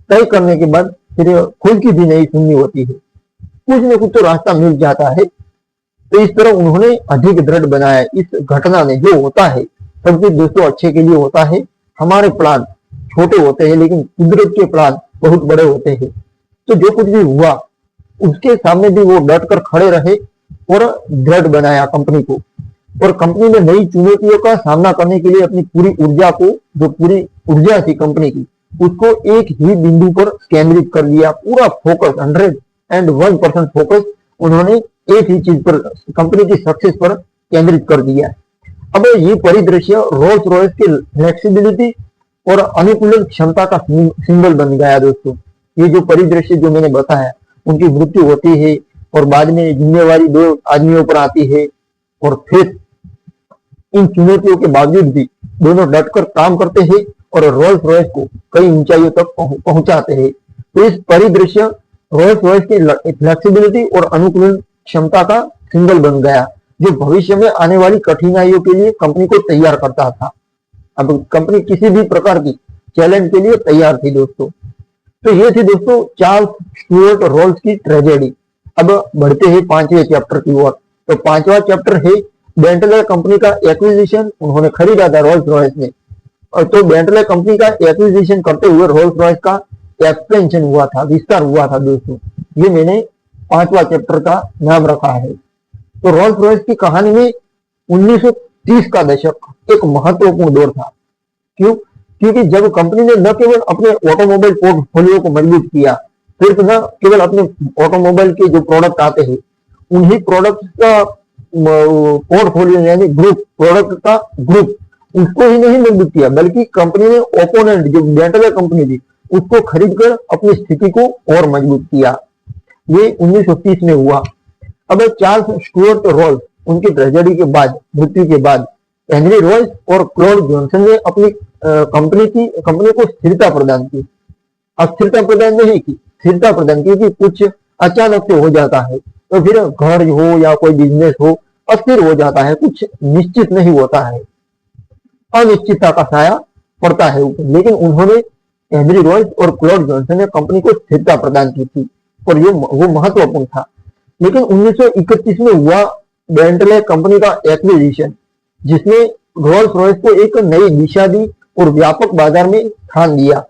तय करने के बाद फिर खुद की भी नहीं सुननी होती है, कुछ न कुछ तो रास्ता मिल जाता है। तो इस तरह उन्होंने अधिक दृढ़ बनाया। इस घटना ने जो होता है सब कुछ दोस्तों अच्छे के लिए होता है। हमारे प्लान छोटे होते हैं लेकिन कुदरत के प्लान बहुत बड़े होते हैं। तो जो कुछ भी हुआ उसके सामने भी वो डट कर खड़े रहे और दृढ़ बनाया कंपनी को। और कंपनी ने नई चुनौतियों का सामना करने के लिए अपनी पूरी ऊर्जा को, जो पूरी ऊर्जा थी कंपनी की, उसको एक ही बिंदु पर केंद्रित कर लिया। पूरा फोकस 101% फोकस उन्होंने एक ही चीज पर, कंपनी की सक्सेस पर केंद्रित कर दिया। अब ये परिदृश्य रोल्स रॉयस की फ्लेक्सिबिलिटी और अनुकूलन क्षमता का सिंबल बन गया दोस्तों। ये जो परिदृश्य जो मैंने बताया, उनकी मृत्यु होती है और बाद में जिम्मेवारी 2 आदमियों पर आती है और फिर इन चुनौतियों के बावजूद भी दोनों डटकर काम करते हैं और रोल्स रॉयस को कई ऊंचाइयों तक पहुंचाते हैं। तो इस परिदृश्य रोल्स रॉयस की फ्लेक्सिबिलिटी और अनुकूलन क्षमता का सिंबल बन गया, जो भविष्य में आने वाली कठिनाइयों के लिए कंपनी को तैयार करता था। अब कंपनी किसी भी प्रकार की चैलेंज के लिए तैयार थी दोस्तों। तो ये थी दोस्तों चार्ल्स स्टुअर्ट रोल्स की ट्रेजेडी। अब बढ़ते हैं 5वें चैप्टर की ओर। तो 5वां चैप्टर है बेंटले कंपनी का एक्विजिशन। उन्होंने खरीदा था रोल्स रॉयस ने, और तो बेंटले कंपनी का एक्विजिशन करते हुए रोल्स रॉयस का एक्सपेंशन हुआ था, विस्तार हुआ था दोस्तों। ये मैंने 5वां चैप्टर का नाम रखा है। तो रोल्स रॉयस की कहानी में 1930 का दशक एक महत्वपूर्ण दौर था। क्यों? क्योंकि जब कंपनी ने न केवल अपने ऑटोमोबाइल पोर्टफोलियो को मजबूत किया, सिर्फ न केवल अपने ऑटोमोबाइल के जो प्रोडक्ट आते हैं उन्हीं प्रोडक्ट का पोर्टफोलियो यानी ग्रुप, प्रोडक्ट का ग्रुप, उसको ही नहीं मजबूत किया, बल्कि कंपनी ने ओपोनेंट जो बेंटले कंपनी थी उसको खरीदकर अपनी स्थिति को और मजबूत किया। ये 1930 में हुआ। अब चार्ल्स स्टुअर्ट रोल्स, उनकी ट्रेजेडी के बाद, मृत्यु के बाद, हेनरी रोल्स और क्लॉड जॉनसन ने अपनी कंपनी को स्थिरता प्रदान की। अस्थिरता प्रदान नहीं की, स्थिरता प्रदान की। कुछ अचानक से हो जाता है तो फिर घर हो या कोई बिजनेस हो अस्थिर हो जाता है, कुछ निश्चित नहीं होता है, अनिश्चितता का साया पड़ता है ऊपर। लेकिन उन्होंने, हेनरी रोल्स और क्लॉड जॉनसन ने कंपनी को स्थिरता प्रदान की थी और वो महत्वपूर्ण था। लेकिन 1931 में हुआ बेंटले कंपनी का एक्विजिशन, जिसने रोल्स रॉयस को एक नई दिशा दी और व्यापक बाजार में स्थान दिया।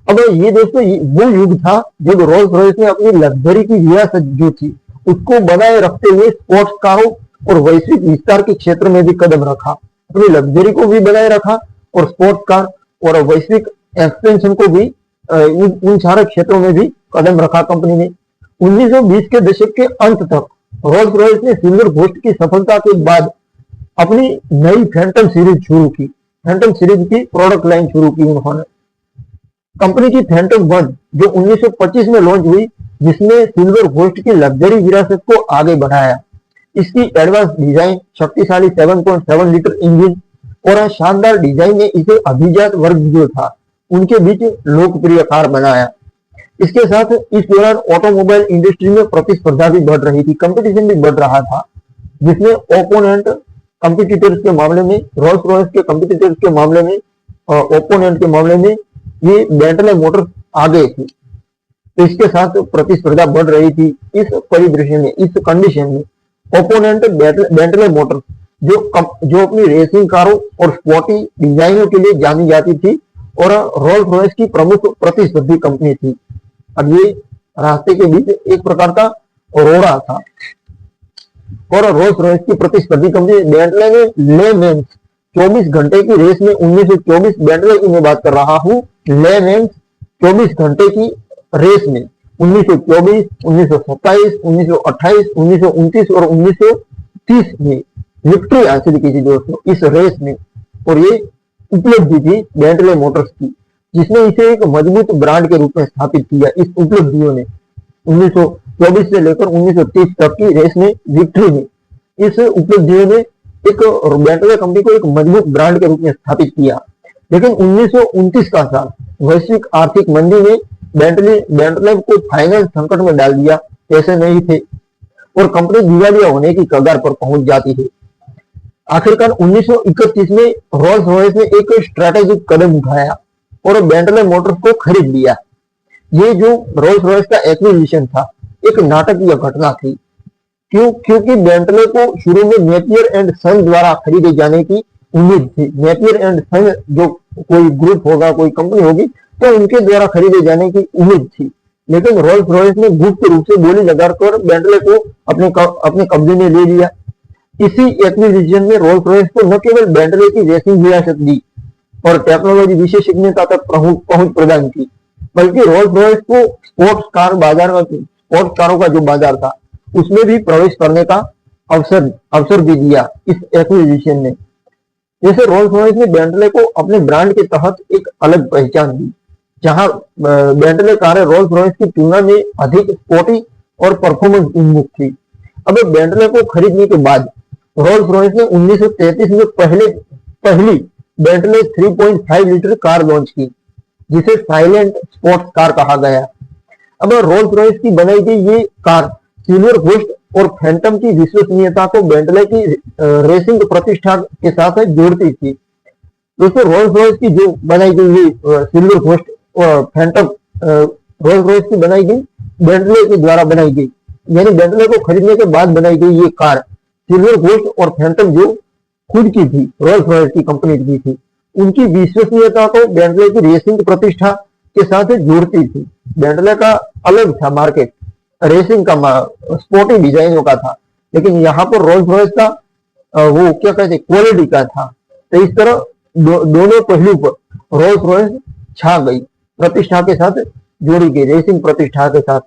अब ये दोस्तों वो युग था जब रोल्स रॉयस ने अपनी लग्जरी की विरासत जो थी उसको बनाए रखते हुए स्पोर्ट्स कारों और वैश्विक विस्तार के क्षेत्र में भी कदम रखा। अपनी लग्जरी को भी बनाए रखा और स्पोर्ट्स कार और वैश्विक एक्सपेंशन को भी, उन सारे क्षेत्रों में भी कदम रखा कंपनी ने। 1920 के दशक के अंत तक रोल्स रॉयस ने सिल्वर घोस्ट की सफलता के बाद अपनी नई फैंटम सीरीज शुरू की। फैंटम सीरीज की प्रोडक्ट लाइन शुरू की उन्होंने। कंपनी की फैंटम 1 जो 1925 में लॉन्च हुई, जिसने सिल्वर घोस्ट की लग्जरी विरासत को आगे बढ़ाया। इसकी एडवांस डिजाइन, शक्तिशाली 7.7 लीटर इंजन और शानदार डिजाइन ने इसे अभिजात वर्ग जो था उनके बीच लोकप्रिय कार बनाया। इसके साथ इस दौरान ऑटोमोबाइल इंडस्ट्री में प्रतिस्पर्धा भी बढ़ रही थी, कंपटीशन भी बढ़ रहा था, जिसमें ओपोनेंट कंपिटिटर्स के मामले में, रोल्स रॉयस के कंपिटिटर्स के मामले में, ओपोनेंट के मामले में ये बेंटले मोटर्स आगे थी। तो इसके साथ प्रतिस्पर्धा बढ़ रही थी। इस परिदृश्य में, इस कंडीशन में ओपोनेंट बेंटले मोटर्स जो अपनी रेसिंग कारों और स्पोर्टी डिजाइनों के लिए जानी जाती थी और रोल्स रॉयस की प्रमुख प्रतिस्पर्धी कंपनी थी। अब ये रास्ते के बीच एक प्रकार का रोड़ा था और रोल्स रॉयस की प्रतिस्पर्धी कंपनी बेंटले ने ले मेंस 24 घंटे की रेस में 1924 बेंटले की मैं बात कर रहा हूँ, ले मेंस 24 घंटे की रेस में 1924, 1927, 1928, 1929 और 1930 में विक्ट्री हासिल की थी दोस्तों इस रेस में। और ये उपलब्धि थी बेंटले मोटर्स की, जिसने इसे एक मजबूत ब्रांड के रूप में स्थापित किया। इस उपलब्धियों ने 1924 से लेकर 1930 तक की रेस में विक्ट्री में इस उपलब्धियों ने एक बेंटले कंपनी को एक मजबूत ब्रांड के रूप में स्थापित किया। लेकिन 1929 का साल वैश्विक आर्थिक मंदी ने बेंटले को फाइनेंस संकट में डाल दिया, पैसे नहीं थे और कंपनी दिवालिया होने की कगार पर पहुंच जाती है। आखिरकार 1931 में रोल्स रॉयस ने एक स्ट्रेटेजिक कदम उठाया और बेंटले मोटर्स को खरीद लिया। ये जो रोल्स रॉयस का एक्विजिशन था एक नाटकीय घटना थी। क्योंकि बेंटले को शुरू में नेपियर एंड सन द्वारा खरीदे जाने की उम्मीद थी। नेपियर एंड सन जो कोई ग्रुप होगा, कोई कंपनी होगी, तो उनके द्वारा खरीदे जाने की उम्मीद थी। लेकिन रोल्स रॉयस ने गुप्त रूप से बोली लगाकर बेंटले को अपने कब्जे में ले लिया। इसी एक्विजिशन में रोल्स रॉयस को न केवल बेंटले की रेसिंग विरासत दी और टेक्नोलॉजी विशेषज्ञता तक पहुंच प्रदान की, बल्कि रोल्स रॉयस को स्पोर्ट्स कारों का जो बाजार था उसमें भी प्रवेश करने का अवसर भी दिया इस एक्विजिशन ने। जैसे रोल्स रॉयस ने बेंटले को अपने ब्रांड के तहत एक अलग पहचान दी, जहां बेंटले कारें रोल्स रॉयस की तुलना में अधिक स्पोर्टी और परफॉर्मेंस उन्मुख थी। अब बेंटले को खरीदने के बाद रोल्स रॉयस ने 1933 में पहली बेंटले 3.5 लीटर कार लॉन्च की, जिसे साइलेंट स्पोर्ट्स कार कहा गया। अब रोल्स रॉयस की बनाई गई ये कार सिल्वर घोस्ट और फैंटम की विश्वसनीयता को बेंटले की रेसिंग प्रतिष्ठा के साथ जोड़ती थी। दोस्तों, रोल्स रॉयस की जो बनाई गई सिल्वर घोस्ट और फैंटम रोल्स रॉयस की बनाई गई बेंटले के द्वारा बनाई गई, यानी बेंटले को खरीदने के बाद बनाई गई ये कार सिल्वर घोस्ट और फैंटम जो खुद की थी, रोल्स रॉयस की कंपनी की थी, उनकी विश्वसनीयता को बेंटले की रेसिंग प्रतिष्ठा के साथ जोड़ती थी। बेंटले का अलग था मार्केट, रेसिंग का, स्पोर्टी डिजाइनों का था, लेकिन यहाँ पर रोल्स रॉयस का वो क्या कहते क्वालिटी का था। तो इस तरह दोनों पहलू पर रोल्स रॉयस छा गई, प्रतिष्ठा के साथ जोड़ी गई, रेसिंग प्रतिष्ठा के साथ।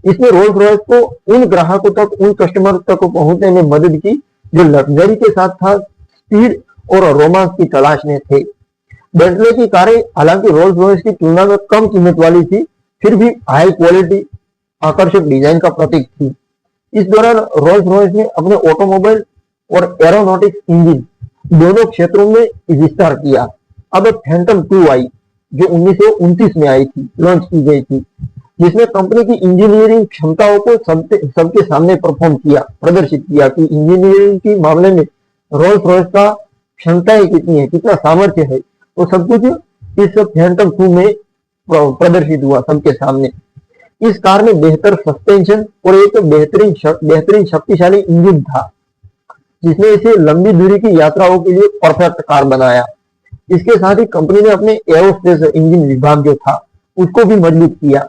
इसने रोल्स रॉयस को उन ग्राहकों तक, उन कस्टमर तक पहुंचने में मदद की जो लग्जरी के साथ साथ स्पीड और रोमांस की तलाश में थे। बेंटले की कारें हालांकि रोल्स रॉयस की तुलना में कम कीमत वाली थी, फिर भी हाई क्वालिटी, आकर्षक डिजाइन का प्रतीक थी। इस दौरान रोल्स रॉयस ने अपने ऑटोमोबाइल और एरोनॉटिक्स इंजन दोनों क्षेत्रों में विस्तार किया। अब फैंटम 2 आई, जो 1929 में आई थी, लॉन्च की गई थी, जिसने कंपनी की इंजीनियरिंग क्षमताओं को सबके सामने प्रदर्शित किया कि इंजीनियरिंग के मामले में रोल्स रॉयस का क्षमताएं कितनी है, कितना सामर्थ्य है, तो सब कुछ इस फैंटम 2 में प्रदर्शित हुआ सबके सामने। इस कार में बेहतर सस्पेंशन और एक बेहतरीन शक्तिशाली इंजन था, जिसने इसे लंबी दूरी की यात्राओं के लिए परफेक्ट कार बनाया। इसके साथ ही कंपनी ने अपने एरोस्पेस इंजन विभाग जो था उसको भी मजबूत किया,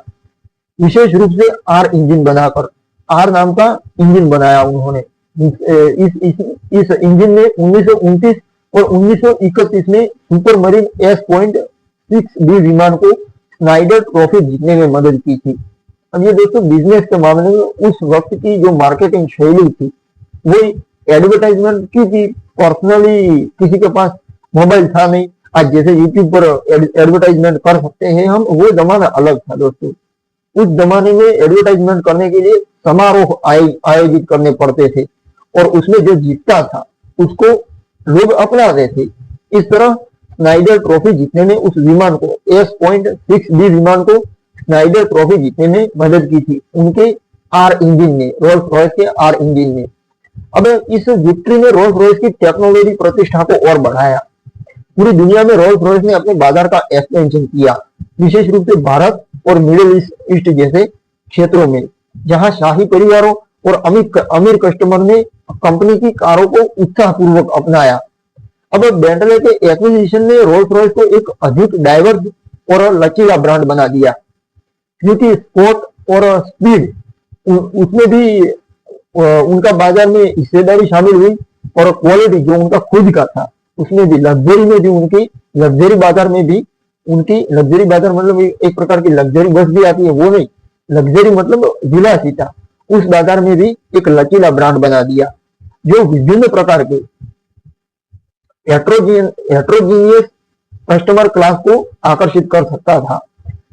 विशेष रूप से आर इंजन बनाकर, आर नाम का इंजन बनाया उन्होंने। इस इंजन ने 1929 और 1931 में सुपर मरीन S.6B विमान को स्नाइडर ट्रॉफी जीतने में मदद की थी। अब ये दोस्तों बिजनेस के मामले में उस वक्त की जो मार्केटिंग शैली थी वो एडवर्टाइजमेंट की थी। पर्सनली किसी के पास मोबाइल था नहीं, आज जैसे यूट्यूब पर एडवर्टाइजमेंट कर सकते हैं हम, वो जमाना अलग था दोस्तों। उस जमाने में एडवर्टाइजमेंट करने के लिए समारोह आयोजित करने पड़ते थे और उसमें जो जीतता था उसको लोग अपनाते थे। इस तरह स्नाइडर ट्रॉफी जीतने में उस विमान को S.6B विमान को स्नाइडर ट्रॉफी जीतने में मदद की थी उनके आर इंजन ने, रोल्स रॉयस के आर इंजन ने। अब इस विक्ट्री ने रोल्स रॉयस की टेक्नोलॉजी प्रतिष्ठा को और बढ़ाया। पूरी दुनिया में रोल्स रॉयस ने अपने बाजार का एक्सपेंशन किया, विशेष रूप से भारत और मिडिल ईस्ट जैसे क्षेत्रों में, जहां शाही परिवारों और अमीर कस्टमर ने कंपनी की कारों को उत्साहपूर्वक अपनाया। अब बेंटले के एक्विजिशन ने रोल्स रॉयस को एक अधिक डाइवर्स और लचीला ब्रांड बना दिया, क्योंकि स्पोर्ट और स्पीड उसमें भी उनका बाजार में हिस्सेदारी शामिल हुई और क्वालिटी जो उनका खुद का था उसमें भी, लग्जरी में भी उनकी, लग्जरी बाजार में भी उनकी, लग्जरी बाजार मतलब एक प्रकार की लग्जरी बस भी आती है वो नहीं, लग्जरी मतलब विलासिता, उस बाजार में भी एक लचीला ब्रांड बना दिया जो विभिन्न प्रकार के हेट्रोजीनियस कस्टमर क्लास को आकर्षित कर सकता था।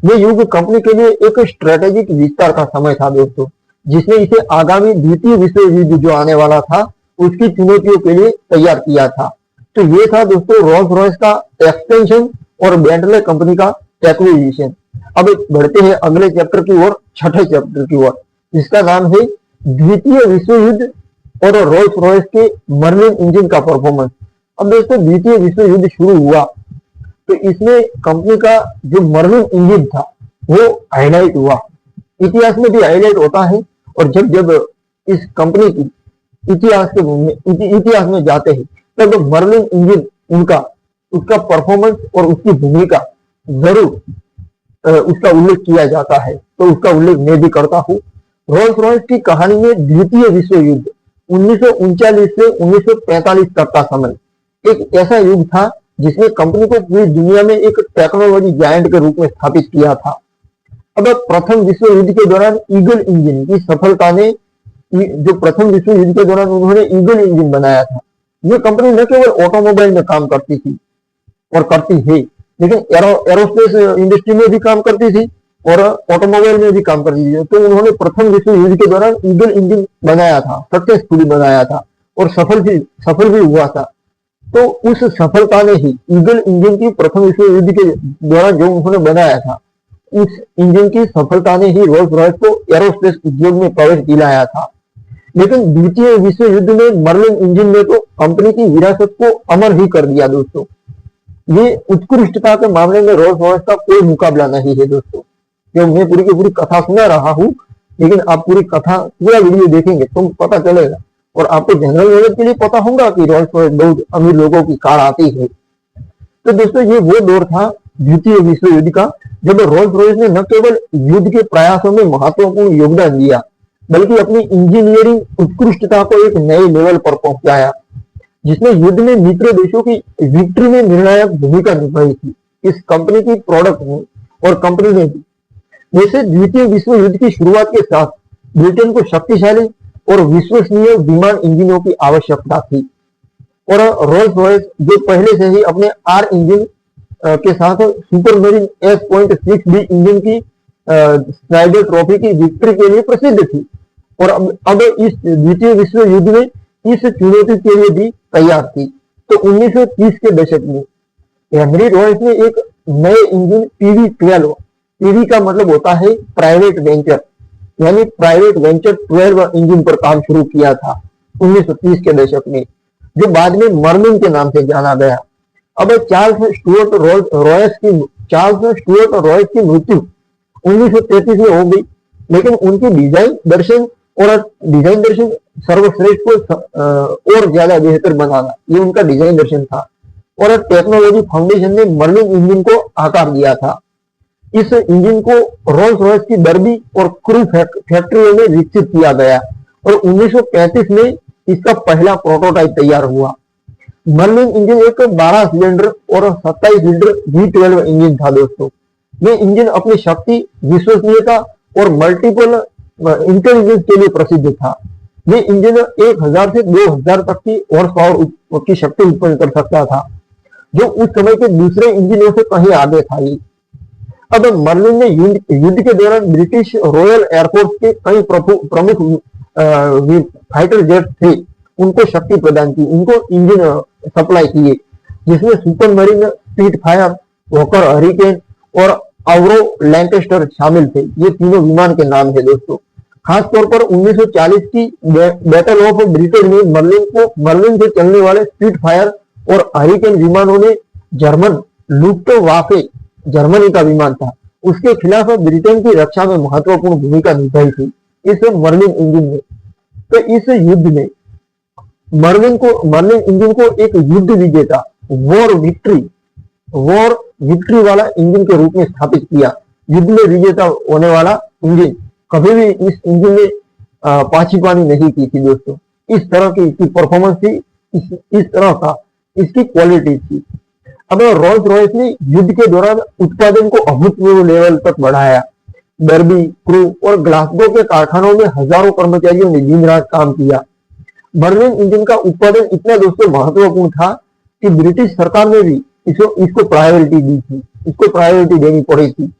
ये युग कंपनी के लिए एक स्ट्रेटेजिक विस्तार का समय था दोस्तों, जिसने इसे आगामी द्वितीय विश्व युद्ध जो आने वाला था उसकी चुनौतियों के लिए तैयार किया था। तो ये था दोस्तों रोल्स रॉयस का एक्सपेंशन और बेंटले कंपनी का एक्विजिशन। अब बढ़ते हैं अगले चैप्टर की ओर, छठे चैप्टर की ओर, जिसका नाम है द्वितीय विश्व युद्ध और रोल्स रॉयस के मर्लिन इंजन का परफॉर्मेंस। अब दोस्तों द्वितीय विश्व युद्ध शुरू हुआ तो इसमें कंपनी का जो मर्लिन इंजन था वो हाईलाइट हुआ। इतिहास में भी हाईलाइट होता है और जब जब इस कंपनी की इतिहास में जाते हैं तब मर्लिन इंजन उसका परफॉर्मेंस और उसकी भूमिका जरूर उसका उल्लेख किया जाता है, तो उसका उल्लेख मैं भी करता हूँ। रोल्स रॉयस की कहानी में द्वितीय विश्व युद्ध 1939 से 1945 तक का समय एक ऐसा युग था जिसने कंपनी को पूरी दुनिया में एक टेक्नोलॉजी जायंट के रूप में स्थापित किया था। अब प्रथम विश्व युद्ध के दौरान ईगल इंजन की सफलता ने, जो प्रथम विश्व युद्ध के दौरान उन्होंने ईगल इंजन बनाया था, ये कंपनी न केवल ऑटोमोबाइल में काम करती थी और करती है, लेकिन एरोस्पेस इंडस्ट्री में भी काम करती थी और ऑटोमोबाइल में भी काम करती थी। तो उन्होंने प्रथम विश्व युद्ध के दौरान ईगल इंजन बनाया था, सक्सेसफुली बनाया था और सफल भी हुआ था। तो उस सफलता ने ही ईगल इंजन की प्रथम विश्व युद्ध के दौरान जो उन्होंने बनाया था, उस इंजन की सफलता ने ही रोल्स रॉयस को एरोस्पेस उद्योग में प्रवेश दिलाया था। लेकिन द्वितीय विश्व युद्ध में मर्लिन इंजन ने तो कंपनी की विरासत को अमर ही कर दिया दोस्तों। ये उत्कृष्टता के मामले में रोल्स रॉयस का कोई मुकाबला नहीं है दोस्तों। जो मैं पूरी की पूरी कथा सुना रहा हूँ, लेकिन आप पूरा वीडियो देखेंगे तो पता चलेगा और आपको जनरल नॉलेज के लिए पता होगा कि रोल्स रॉयस बहुत अमीर लोगों की कार आती है। तो दोस्तों ये वो दौर था द्वितीय विश्व युद्ध का, जब रोल्स रॉयस ने न केवल युद्ध के प्रयासों में महत्वपूर्ण योगदान दिया, बल्कि अपनी इंजीनियरिंग उत्कृष्टता को एक नए लेवल पर पहुंचाया, जिसने युद्ध में मित्र देशों की विक्ट्री में निर्णायक भूमिका निभाई थी इस कंपनी की प्रोडक्ट में और कंपनी ने भी। वैसे द्वितीय विश्व युद्ध की शुरुआत के साथ ब्रिटेन को शक्तिशाली और विश्वसनीय विमान इंजनों की आवश्यकता थी और रोल्स रॉयस जो पहले से ही अपने आर इंजन के साथ सुपरमरीन S.6B इंजन की स्नाइडर ट्रॉफी की विक्ट्री के लिए प्रसिद्ध थी और अब इस द्वितीय विश्व युद्ध में इस चुनौती के लिए भी तैयार थी। तो 1930 के दशक में हेनरी रॉयस ने एक नए इंजन PV-12, पीवी का मतलब होता है प्राइवेट वेंचर, यानी प्राइवेट वेंचर 12 इंजन पर काम शुरू किया था 1930 के दशक में, जो बाद में मर्लिन के नाम से जाना गया। अब चार्ल्स स्टुअर्ट रॉयस की मृत्यु 1933 में हो गई, लेकिन उनकी डिजाइन दर्शन सर्वश्रेष्ठ को और ज्यादा बेहतर बनाना, ये उनका डिजाइन दर्शन था और टेक्नोलॉजी फाउंडेशन ने मर्लिन इंजन को आकार दिया था। इस इंजन को रोल्स रॉयस की डर्बी और क्रू फैक्ट्रियों में विकसित किया गया और 1935 में इसका पहला प्रोटोटाइप तैयार हुआ। मर्लिन इंजन एक 12 सिलेंडर और 27 लीटर V12 इंजन था दोस्तों। ये इंजन अपनी शक्ति, विश्वसनीयता और मल्टीपल इंटेलिजेंस के लिए प्रसिद्ध था। ये इंजन 1000 से 2000 तक की हॉर्स पावर की शक्ति उत्पन्न कर सकता था, जो उस समय के दूसरे इंजनों से कहीं आगे था। अब मर्लिन ने युद्ध के दौरान ब्रिटिश रॉयल एयरफोर्स के कई प्रमुख फाइटर जेट थे, उनको शक्ति प्रदान की, उनको इंजन सप्लाई किए, जिसमें super marine, speed fire, walker hurricane और आवरो लैंकेस्टर शामिल थे। ये तीनों विमान के नाम है दोस्तों। खास तौर पर 1940 की बैटल ऑफ ब्रिटेन में मर्लिन से चलने वाले स्पीड फायर और हरिकेन विमानों ने जर्मन लुफ्टवाफे, जर्मनी का विमान था, उसके खिलाफ ब्रिटेन की रक्षा में महत्वपूर्ण भूमिका निभाई थी इस मर्लिन इंजन ने। तो इस युद्ध में मर्लिन इंजन को एक युद्ध विजेता, वॉर विक्ट्री वाला इंजन के रूप में स्थापित किया। युद्ध में विजेता होने वाला इंजन, कभी भी इस इंजन ने पाछीपानी नहीं की थी दोस्तों। इस तरह की इसकी परफॉर्मेंस थी, इस तरह का इसकी क्वालिटी थी। अब रोल्स रॉयस ने युद्ध के दौरान उत्पादन को अभूतपूर्व लेवल तक बढ़ाया। डर्बी, क्रू और ग्लासगो के कारखानों में हजारों कर्मचारियों ने दिन रात काम किया। मर्लिन इंजन का उत्पादन इतना दोस्तों महत्वपूर्ण था कि ब्रिटिश सरकार ने भी इसको प्रायोरिटी दी थी, इसको प्रायोरिटी देनी पड़ी थी।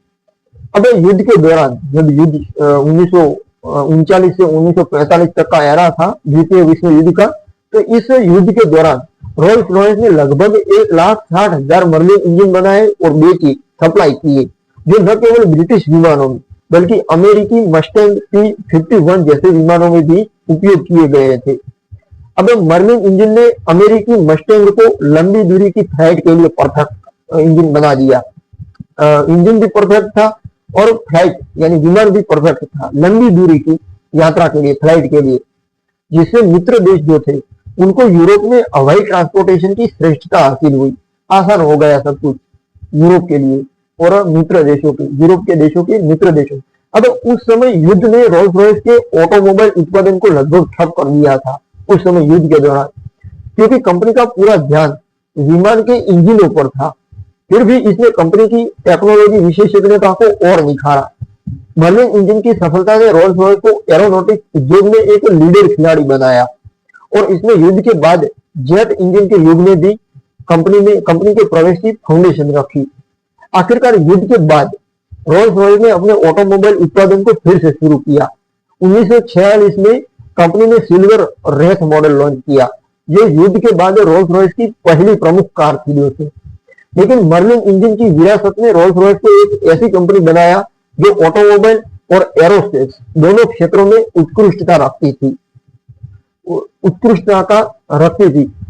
अब युद्ध के दौरान, जब युद्ध 1939 से 1945 तक का एरा था द्वितीय विश्व युद्ध का, तो इस युद्ध के दौरान रोल्स रॉयस ने लगभग 1,60,000 मर्लिन इंजन बनाए और बेचे, सप्लाई किए, जो न केवल ब्रिटिश विमानों में बल्कि अमेरिकी मस्टैंग T-51 जैसे विमानों में भी उपयोग किए गए थे। अब मर्लिन इंजन ने अमेरिकी मस्टैंग को लंबी दूरी की फ्लाइट के लिए परफेक्ट इंजन बना दिया। इंजन भी परफेक्ट था और फ्लाइट यानी विमान भी परफेक्ट था, लंबी दूरी की यात्रा के लिए, फ्लाइट के लिए, जिससे मित्र देश जो थे उनको यूरोप में हवाई ट्रांसपोर्टेशन की श्रेष्ठता हासिल हुई। आसान हो गया सब कुछ यूरोप के लिए और मित्र देशों के, यूरोप के देशों के मित्र देशों। अब उस समय युद्ध ने रोल्स रॉयस के ऑटोमोबाइल उत्पादन को लगभग ठप कर दिया था उस समय युद्ध के दौरान, क्योंकि कंपनी का पूरा ध्यान विमान के इंजनों पर था। फिर भी इसने कंपनी की टेक्नोलॉजी विशेषज्ञता को और निखारा। मर्लिन इंजन की सफलता ने रोल्स रॉयस को एरोनॉटिक्स उद्योग में एक लीडर खिलाड़ी बनाया और इसने युद्ध के बाद जेट इंजन के युग में भी कंपनी के प्रवेश की फाउंडेशन रखी। आखिरकार युद्ध के बाद रोल्स रॉयस ने अपने ऑटोमोबाइल उत्पादन को फिर से शुरू किया। 1946 में कंपनी ने सिल्वर रेथ मॉडल लॉन्च किया। ये युद्ध के बाद रोल्स रॉयस की पहली प्रमुख कार थी दोस्तों। लेकिन मर्लिन इंजन की विरासत ने रोल्स रॉयस को एक ऐसी कंपनी बनाया जो ऑटोमोबाइल और एरोस्पेस दोनों क्षेत्रों में उत्कृष्टता रखती थी।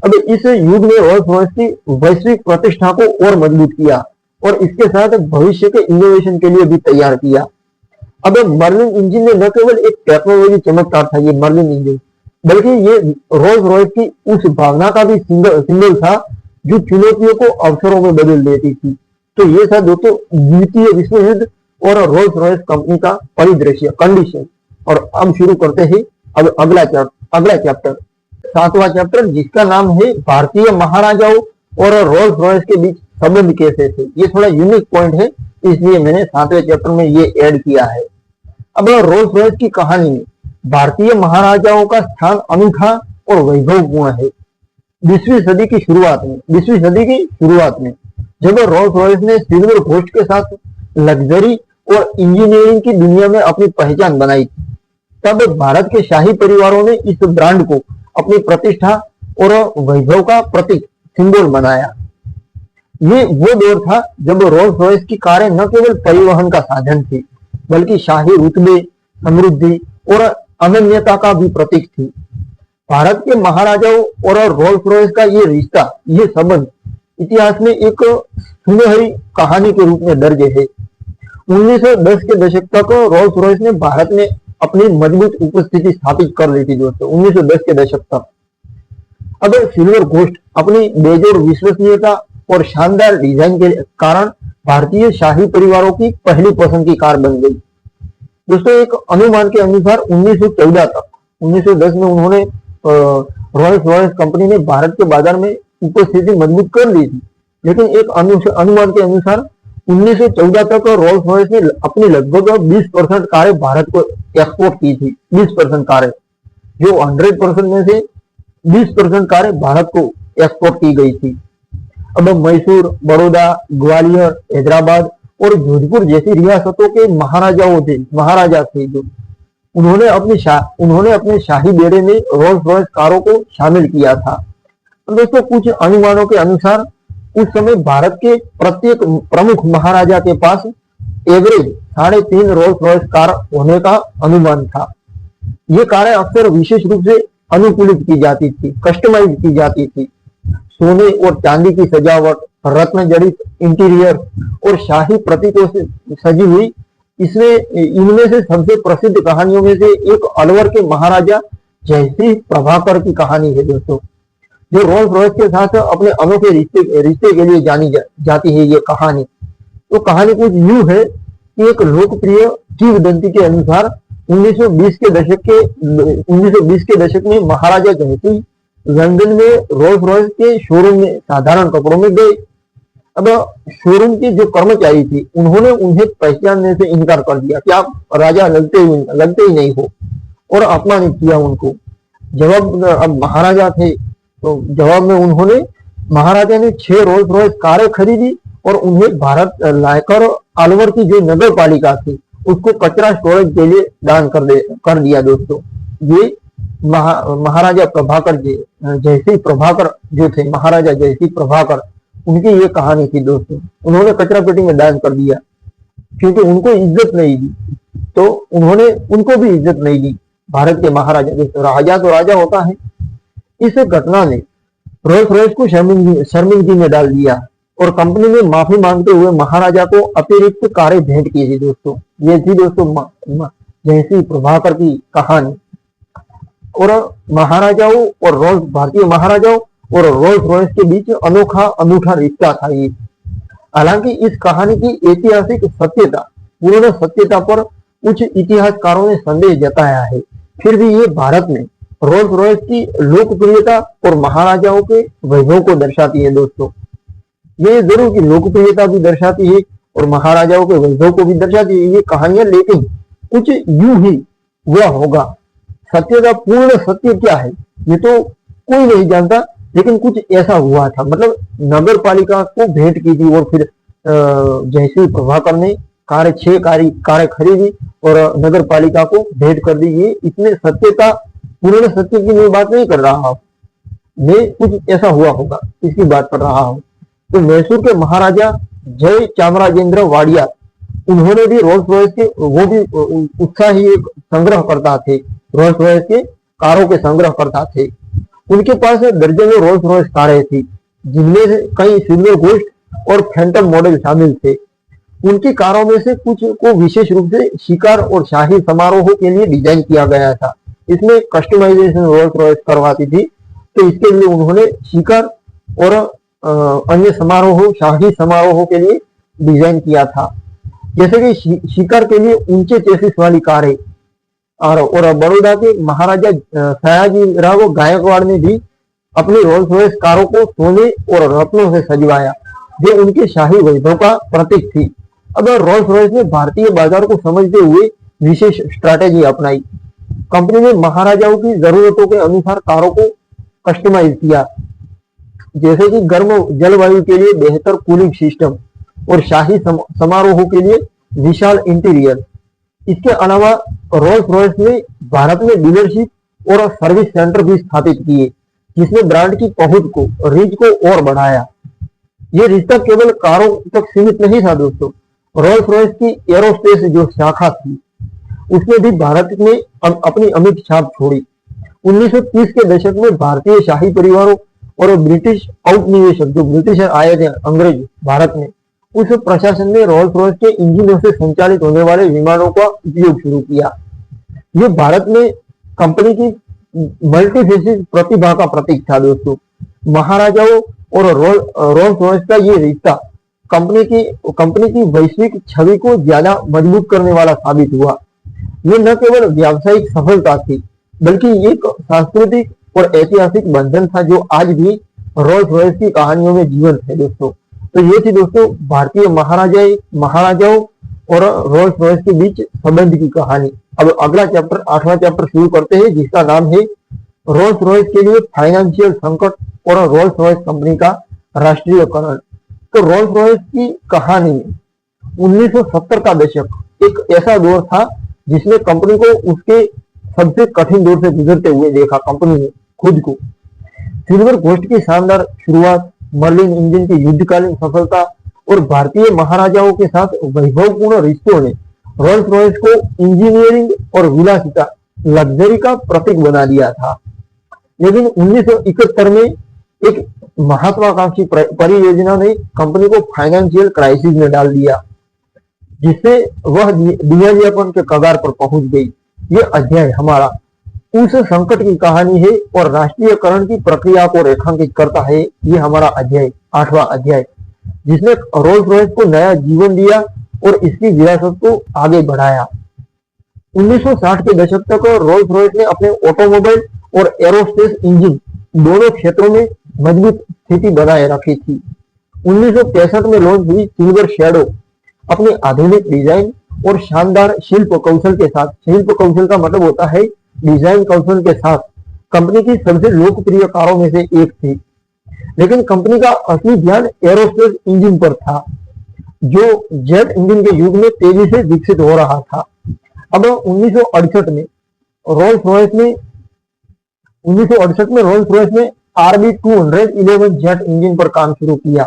अब इस युग में रोल्स रॉयस की वैश्विक प्रतिष्ठा को और मजबूत किया और इसके साथ भविष्य के इनोवेशन के लिए भी तैयार किया। अब मर्लिन इंजन ने न केवल एक टेक्नोलॉजी चमत्कार था ये मर्लिन इंजन, बल्कि ये रोल्स रॉयस की उस भावना का भी सिंबल था जो चुनौतियों को अवसरों में बदल देती थी। तो ये था दोस्तों द्वितीय विश्व युद्ध और रोल्स रॉयस कंपनी का परिदृश्य, कंडीशन। और अब शुरू करते हैं अब अगला चैप्टर, 7वां चैप्टर, जिसका नाम है भारतीय महाराजाओं और रोल्स रॉयस के बीच संबंध कैसे थे। ये थोड़ा यूनिक पॉइंट है, इसलिए मैंने 7वें चैप्टर में ये ऐड किया है। अब रोल्स रॉयस की कहानी में भारतीय महाराजाओं का स्थान अनूठा और वैभवपूर्ण है। 20वीं सदी की शुरुआत में जब रोल्स रॉयस ने सिल्वर घोस्ट के साथ लग्जरी और इंजीनियरिंग की दुनिया में अपनी पहचान बनाई थी, तब भारत के शाही परिवारों ने इस ब्रांड को अपनी प्रतिष्ठा और वैभव का प्रतीक, सिंबल बनाया। ये वो दौर था जब रोल्स रॉयस की कारें न केवल परिवहन का साधन थी, बल्कि शाही रुतबे, समृद्धि और अनन्यता का भी प्रतीक थी। भारत के महाराजाओं और रोल्स रॉयस का ये रिश्ता, ये संबंध इतिहास में एक सुनहरी कहानी के रूप में दर्ज है। 1910 के दशक तक रोल्स रॉयस ने भारत में अपनी मजबूत उपस्थिति स्थापित कर ली थी दोस्तों, 1910 के दशक तक। अब सिल्वर घोस्ट अपनी बेजोड़ विश्वसनीयता और शानदार डिजाइन के कारण भारतीय शाही परिवारों की पहली पसंद की कार बन गई। दोस्तों एक अनुमान के अनुसार 1914 तक, 1910 में उन्होंने रोल्स रॉयस कंपनी ने भारत के बाजार में उपस्थिति मजबूत कर ली थी, लेकिन एक अनुमान के अनुसार 1914 तक रोल्स रॉयस ने अपनी लगभग 20% कारें भारत को एक्सपोर्ट की थी। 20% कारें, जो 100% में से 20% कारें भारत को एक्सपोर्ट की गई थी। अब मैसूर, बड़ौदा, ग्वालियर, हैदराबाद और जोधपुर जैसी रियासतों के महाराजा थे जो उन्होंने अपने शाही बेड़े में रोल्स रॉयस कारों को शामिल किया था। तो दोस्तों कुछ अनुमानों के अनुसार उस समय भारत के प्रत्येक प्रमुख महाराजा के पास एवरेज 3.5 रोल्स रॉयस कार होने का अनुमान था। ये कारें अक्सर विशेष रूप से अनुकूलित की जाती थी, कस्टमाइज की जाती थी। सोने और चांदी की सजावट, रत्न जड़ित इंटीरियर और शाही प्रतीकों से सजी हुई इनमें से सबसे प्रसिद्ध कहानियों में से एक अलवर के महाराजा जयसिंह प्रभाकर की कहानी है दोस्तों, जो रोल्स रॉयस के साथ अपने अनोखे रिश्ते के लिए जानी जाती है ये कहानी। तो कहानी कुछ यूं है कि एक लोकप्रिय किंवदंती के अनुसार 1920 के दशक में महाराजा जयसिंह लंदन में रोल्स रॉयस के शोरूम में साधारण कपड़ों में गए। अब शोरूम की जो कर्मचारी थी उन्होंने उन्हें पहचानने से इनकार कर दिया कि आप राजा लगते ही नहीं हो, और अपमानित किया उनको। अब महाराजा थे तो जवाब में महाराजा ने 6 रोल्स रॉयस कारें खरीदी और उन्हें भारत लाकर अलवर की जो नगर पालिका थी उसको कचरा स्टोरेज के लिए दान कर दिया दोस्तों। ये महाराजा प्रभाकर जयसिंह प्रभाकर जो थे, महाराजा जयसिंह प्रभाकर, उनकी ये कहानी थी दोस्तों। उन्होंने कचरा पेटी में दान कर दिया क्योंकि उनको इज्जत नहीं दी, तो उन्होंने उनको भी इज्जत नहीं दी। भारत के महाराजा दोस्तों, राजा तो राजा होता है। इस घटना ने रोल्स रॉयस को शर्मिंदगी में डाल दिया और कंपनी ने माफी मांगते हुए महाराजा को अतिरिक्त कारें भेंट की थी दोस्तों। ये थी दोस्तों जयसिंह प्रभाकर की कहानी। और भारतीय महाराजाओं और रोल्स रॉयस के बीच अनूठा रिश्ता था ये। हालांकि इस कहानी की ऐतिहासिक पूर्ण सत्यता पर कुछ इतिहासकारों ने संदेह जताया है, फिर भी ये भारत में रोल्स रॉयस की लोकप्रियता और महाराजाओं के वैभव को दर्शाती है दोस्तों। ये जरूर की लोकप्रियता भी दर्शाती है और महाराजाओं के वैभव को भी दर्शाती है ये कहानियां, लेकिन कुछ यूं ही हुआ होगा। सत्यता, पूर्ण सत्य क्या है ये तो कोई नहीं जानता, लेकिन कुछ ऐसा हुआ था। मतलब नगर पालिका को भेंट की थी और फिर जयसिंह प्रभाकर ने 6 कारें खरीदी और नगर पालिका को भेंट कर दी। ये इसमें पूर्ण सत्य की मैं बात नहीं कर रहा हूँ, मैं कुछ ऐसा हुआ होगा इसकी बात कर रहा हूँ। तो मैसूर के महाराजा जय चामराजेंद्र वाडिया, उन्होंने भी रोल्स रॉयस के, वो भी उत्साही एक संग्रहकर्ता थे, रोल्स रॉयस के कारों के संग्रहकर्ता थे। उनके पास दर्जनों रोल्स रॉयस कारें थी, जिनमें से कई सिल्वर गोस्ट और फैंटम मॉडल शामिल थे। उनकी कारों में से कुछ को विशेष रूप से शिकार और शाही समारोह के लिए डिजाइन किया गया था। इसमें कस्टमाइजेशन रोल्स रॉयस करवाती थी, तो इसके लिए उन्होंने शिकार और अन्य शाही समारोह के लिए डिजाइन किया था। जैसे कि शिकार के लिए ऊंचे चेसिस वाली कारें, और बड़ौदा के महाराजा सयाजी राव गायकवाड़ ने भी अपनी रोल्स रॉयस कारों को सोने और रत्नों से सजवाया, जो उनके शाही वैभव का प्रतीक थी। अब रोल्स रॉयस ने भारतीय बाजार को समझते हुए विशेष स्ट्रैटेजी अपनाई। कंपनी ने महाराजाओं की जरूरतों के अनुसार कारों को कस्टमाइज किया, जैसे कि गर्म जलवायु के लिए बेहतर कूलिंग सिस्टम और शाही समारोह के लिए विशाल इंटीरियर। इसके अलावा रोल्स रॉयस ने भारत में डीलरशिप और सर्विस सेंटर भी स्थापित किए, जिसने ब्रांड की पहुंच को, रीच को और बढ़ाया। ये रिश्ता केवल कारों तक सीमित नहीं था दोस्तों। रोल्स रॉयस की एरोस्पेस जो शाखा थी, उसने भी भारत में अपनी अमिट छाप छोड़ी। 1930 के दशक में भारतीय शाही परिवारों और ब्रिटिश औपनिवेशक, जो ब्रिटिशर आए थे अंग्रेज भारत में, उस प्रशासन ने रोल्स रॉयस के इंजनों से संचालित होने वाले विमानों का उपयोग शुरू किया। ये भारत में कंपनी की मल्टीफेसिस प्रतिभा का प्रतीक था दोस्तों। महाराजाओं और रोल्स रॉयस का ये रिश्ता कंपनी की वैश्विक छवि को ज्यादा मजबूत करने वाला साबित हुआ। ये न केवल व्यावसायिक सफलता थी, बल्कि एक सांस्कृतिक और ऐतिहासिक बंधन था, जो आज भी रोल्स रॉयस की कहानियों में जीवंत है दोस्तों। तो ये थी दोस्तों भारतीय महाराजाओं और रोल्स रॉयस के बीच संबंध की कहानी। अब अगला चैप्टर, 8वां चैप्टर शुरू करते हैं, जिसका नाम है रोल्स रॉयस के लिए फाइनेंशियल संकट और रोल्स रॉयस कंपनी का राष्ट्रीयकरण। तो रोल्स रॉयस की कहानी में 1970 का दशक एक ऐसा दौर था जिसने कंपनी को उसके सबसे कठिन दौर से गुजरते हुए देखा। कंपनी ने खुद को सिल्वर घोस्ट की शानदार शुरुआत, मर्लिन इंजन की युद्धकालीन सफलता और भारतीय महाराजाओं के साथ वैभवपूर्ण रिश्तों ने रोल्स रॉयस को इंजीनियरिंग और विलासिता, लग्जरी का प्रतीक बना दिया था। लेकिन 1971 में एक महत्वाकांक्षी परियोजना ने कंपनी को फाइनेंशियल क्राइसिस में डाल दिया, जिससे वह दिवालियापन के कगार पर पहुंच गई। ये अध्याय हमारा उस संकट की कहानी है और राष्ट्रीयकरण की प्रक्रिया को रेखांकित करता है। ये हमारा अध्याय 8वां अध्याय, जिसने रोल्स रॉयस को नया जीवन दिया और इसकी विरासत को आगे बढ़ाया। 1960 के दशक तक रोल्स रॉयस ने अपने ऑटोमोबाइल और एरोस्पेस इंजन दोनों क्षेत्रों में मजबूत स्थिति बनाए रखी थी। 1963 में लॉन्च हुई सिल्वर शैडो अपनी आधुनिक डिजाइन और शानदार शिल्प कौशल के साथ, शिल्प कौशल का मतलब होता है डिजाइन कौशल के साथ, कंपनी की सबसे लोकप्रिय कारों में से एक थी। लेकिन कंपनी का असली ध्यान एरोस्पेस इंजन पर था, जो जेट इंजन के युग में तेजी से विकसित हो रहा था। अब 1968 में रोल्स रॉयस ने RB211 जेट इंजन पर काम शुरू किया,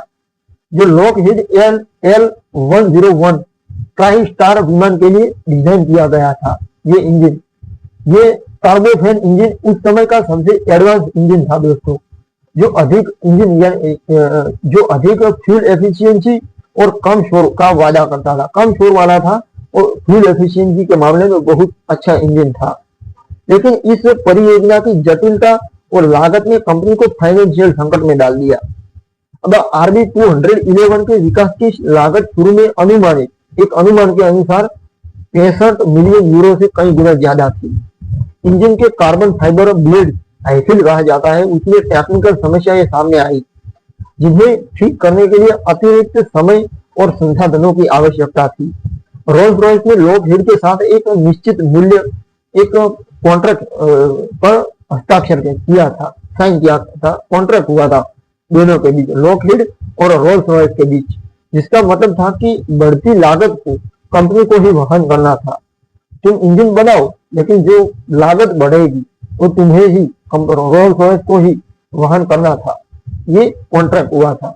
जो लॉकहीड L101 ट्राई स्टार विमान के लिए डिजाइन किया गया था। ये टर्बोफैन इंजन उस समय का सबसे एडवांस इंजन था दोस्तों, जो अधिक फ्यूल एफिशिएंसी और कम शोर का वादा करता था, कम शोर वाला था और फ्यूल एफिशिएंसी के मामले में बहुत अच्छा इंजन था। लेकिन इस परियोजना की जटिलता और लागत ने कंपनी को फाइनेंशियल संकट में डाल दिया। अब RB211 के विकास की लागत शुरू में एक अनुमान के अनुसार 65 मिलियन यूरो से कई गुना ज्यादा थी। इंजन के कार्बन फाइबर ब्लेड हाइफिल कहा जाता है, उसमें टेक्निकल समस्याएं सामने आई, जिन्हें ठीक करने के लिए अतिरिक्त समय और संसाधनों की आवश्यकता थी। रोल्स रॉयस ने लॉकहीड के साथ एक निश्चित मूल्य एक कॉन्ट्रैक्ट पर हस्ताक्षर किया था, साइन किया था, कॉन्ट्रैक्ट हुआ था दोनों के बीच, लॉकहीड और रोल्स रॉयस के बीच, जिसका मतलब था कि बढ़ती लागत को कंपनी को ही वहन करना था। तुम इंजन बनाओ, लेकिन जो लागत बढ़ेगी वो तुम्हें ही, रोल्स रॉयस को ही वहन करना था। ये कॉन्ट्रैक्ट हुआ था।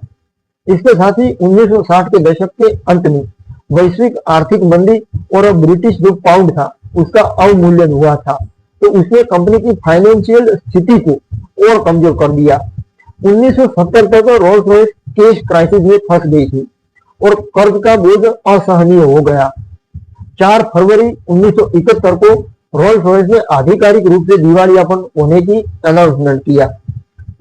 इसके साथ ही 1960 के दशक के अंत में वैश्विक आर्थिक मंदी और ब्रिटिश जो पाउंड था उसका अवमूल्यन हुआ था, तो उसने कंपनी की फाइनेंशियल स्थिति को और कमजोर कर दिया। 1970 तक रोल्स रॉयस कैश क्राइसिस में फंस गई थी और कर्ज का बोझ असहनीय हो गया। 4 फरवरी 1971 को रोल्स रॉयस ने आधिकारिक रूप से दिवालियापन होने की अनाउंसमेंट किया।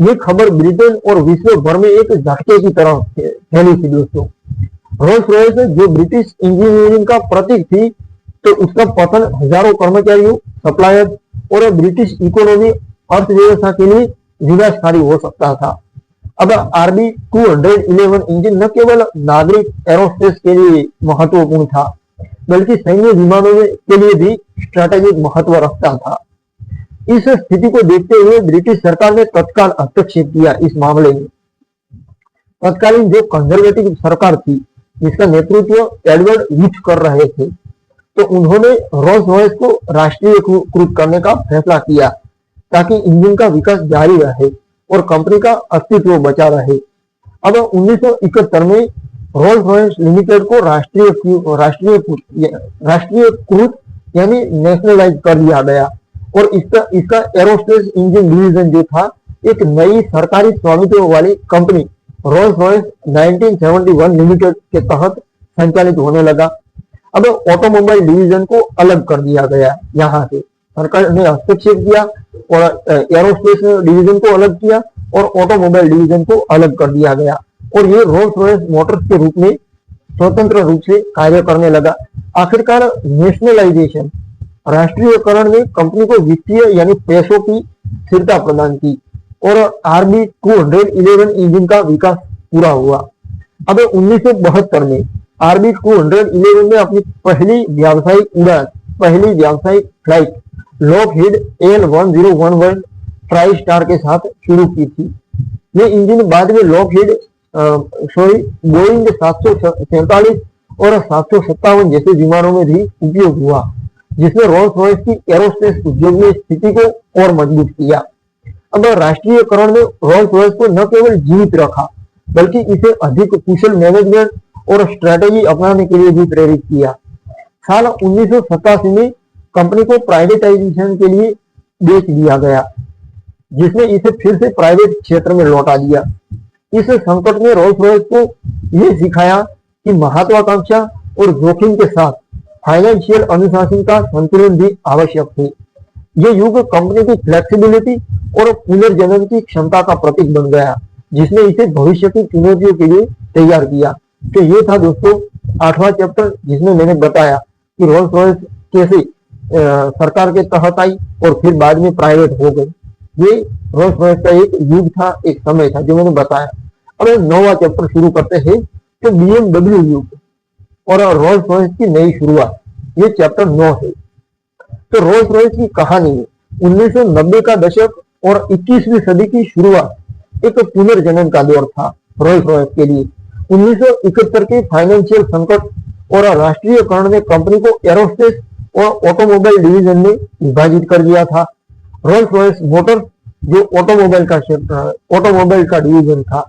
ये खबर ब्रिटेन और विश्व भर में एक झटके की तरह फैली थी दोस्तों। रोल्स रॉयस जो ब्रिटिश इंजीनियरिंग का प्रतीक थी, तो उसका पतन हजारों कर्मचारियों, सप्लायर्स और ब्रिटिश इकोनॉमी अर्थव्यवस्था के लिए विनाशकारी हो सकता था। अब RB211 इंजन न केवल नागरिक एरोस्पेस के लिए महत्वपूर्ण था, बल्कि सैन्य विमानों के लिए भी स्ट्रैटेजिक महत्व रखता था। इस स्थिति को देखते हुए ब्रिटिश सरकार ने तत्काल हस्तक्षेप किया इस मामले में। तत्कालीन जो कंजर्वेटिव सरकार थी, जिसका नेतृत्व एडवर्ड हीथ कर रहे थे, तो उन्होंने रोल्स रॉयस को राष्ट्रीयकृत करने का फैसला किया, ताकि इंजन का विकास जारी रहे और कंपनी का अस्तित्व बचा रहे। अब 1971 में रोल्स रॉयस लिमिटेड को राष्ट्रीयकृत यानी नेशनलाइज कर दिया गया और इसका एरोस्पेस इंजन डिवीजन जो था, एक नई सरकारी स्वामित्व वाली कंपनी रोल्स रॉयस 1971 लिमिटेड के तहत संचालित होने लगा। अब ऑटोमोबाइल डिवीजन को अलग कर दिया गया, यहाँ से सरकार ने हस्तक्षेप किया और एरोस्पेस डिवीजन को अलग किया और ऑटोमोबाइल डिवीजन को अलग कर दिया गया, और ये रोल्स रॉयस मोटर्स के रूप में स्वतंत्र रूप से कार्य करने लगा। आखिरकार नेशनलाइजेशन, राष्ट्रीयकरण ने कंपनी को वित्तीय यानी पैसों की स्थिरता प्रदान की और RB211 इंजन का विकास पूरा हुआ। अब 1972 में RB211 ने अपनी पहली व्यावसायिक flight Lockheed L1011 try star के साथ शुरू की थी। ये इंजन बाद में बोइंग 747 और 757 जैसे विमानों में भी उपयोग हुआ, जिसने रोल्स रॉयस की एरोस्पेस उद्योग में स्थिति को और मजबूत किया। अब राष्ट्रीयकरण ने रोल्स रॉयस को न केवल जीवित रखा, बल्कि इसे अधिक कुशल मैनेजमेंट और स्ट्रेटेजी अपनाने के लिए भी प्रेरित किया। साल 1987 में कंपनी को प्राइवेटाइजेशन के लिए बेच दिया गया, जिसने इसे फिर से प्राइवेट क्षेत्र में लौटा दिया। इस संकट ने रोल्स रॉयस को यह सिखाया कि महत्वाकांक्षा और जोखिम के साथ फाइनेंशियल अनुशासन का संतुलन भी आवश्यक है। ये युग कंपनी की फ्लेक्सिबिलिटी और पुनर्जनन की क्षमता का प्रतीक बन गया, जिसने इसे भविष्य की चुनौतियों के लिए तैयार किया। तो ये था दोस्तों 8वां चैप्टर, जिसमें मैंने बताया कि रोल्स रॉयस कैसे सरकार के तहत आई और फिर बाद में प्राइवेट हो गई। ये रोल्स रॉयस का एक युग था, एक समय था जो मैंने बताया। अब 9वां चैप्टर शुरू करते हैं, तो BMW युग और रोल्स रॉयस की नई शुरुआत, ये चैप्टर 9 है। तो रोल्स रॉयस की कहानी में 1990 का दशक और 21वीं सदी की शुरुआत एक पुनर्जनन का दौर था रोल्स रॉयस के लिए। 1971 के फाइनेंशियल संकट और राष्ट्रीयकरण ने कंपनी को एरोस्पेस और ऑटोमोबाइल डिवीजन में विभाजित कर दिया था। रोल्स रॉयस मोटर्स, जो ऑटोमोबाइल का डिवीजन था,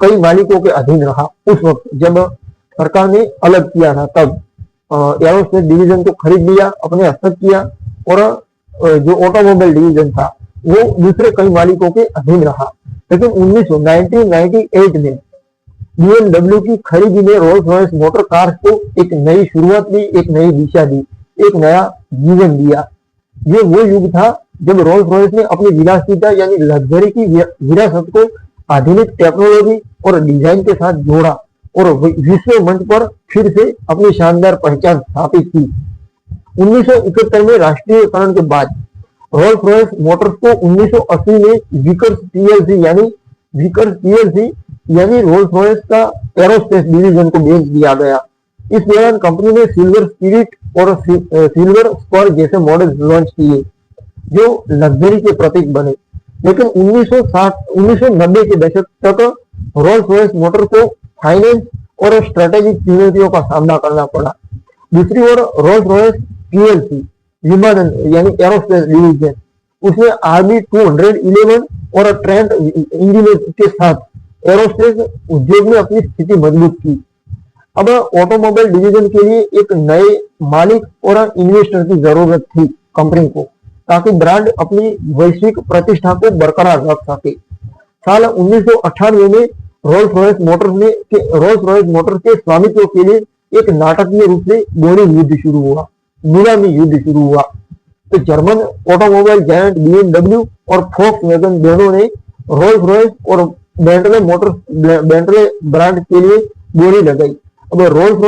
कई मालिकों के अधीन रहा। उस वक्त जब सरकार ने अलग किया था, तब एरोस्पेस डिवीजन को खरीद लिया, अपने हस्तक किया, और जो ऑटोमोबाइल डिवीजन था वो दूसरे कई मालिकों के अधीन रहा। लेकिन 1998 में BMW की खरीदी ने रोल्स रॉयस मोटर कार्स को एक नई शुरुआत दी, एक नई दिशा दी, एक नया जीवन दिया। ये वो युग था जब रोल्स रॉयस ने अपनी विलासिता यानी लग्जरी की विरासत को आधुनिक टेक्नोलॉजी और डिजाइन के साथ जोड़ा और विश्व मंच पर फिर से अपनी शानदार पहचान स्थापित की। 1971 में राष्ट्रीयकरण के बाद रोल्स रॉयस मोटर्स को 1980 में विकर्स पीएलसी यानी रोल्स रॉयस का एरोस्पेस डिवीजन को बेच दिया गया। इस दौरान कंपनी ने सिल्वर स्पिरिट और सिल्वर स्पर जैसे मॉडल लॉन्च किए, जो लग्जरी के प्रतीक बने। लेकिन 1990 के दशक तक रोल्स रॉयस मोटर को फाइनेंस और स्ट्रेटेजिक चुनौतियों का सामना करना पड़ा। दूसरी ओर रोल्स रॉयस पीएलसी विमानन यानी एरोस्पेस डिवीजन, उसने RB211 और ट्रेंट इंजीनियर के साथ एरोस्पेस उद्योग में अपनी स्थिति मजबूत की। अब ऑटोमोबाइल डिवीजन के लिए एक नए मालिक और इन्वेस्टर की जरूरत थी कंपनी को, ताकि ब्रांड अपनी वैश्विक प्रतिष्ठा को बरकरार रख सके। साल 1998 में रोल्स रॉयस मोटर्स के स्वामित्व के लिए एक नाटकीय रूप से गुलामी युद्ध शुरू हुआ। तो जर्मन ऑटोमोबाइल जायंट BMW और फोक्सवैगन दोनों ने रोल्स रॉयस और बेंटले ब्रांड के लिए बोली लगाई। अब रोल्स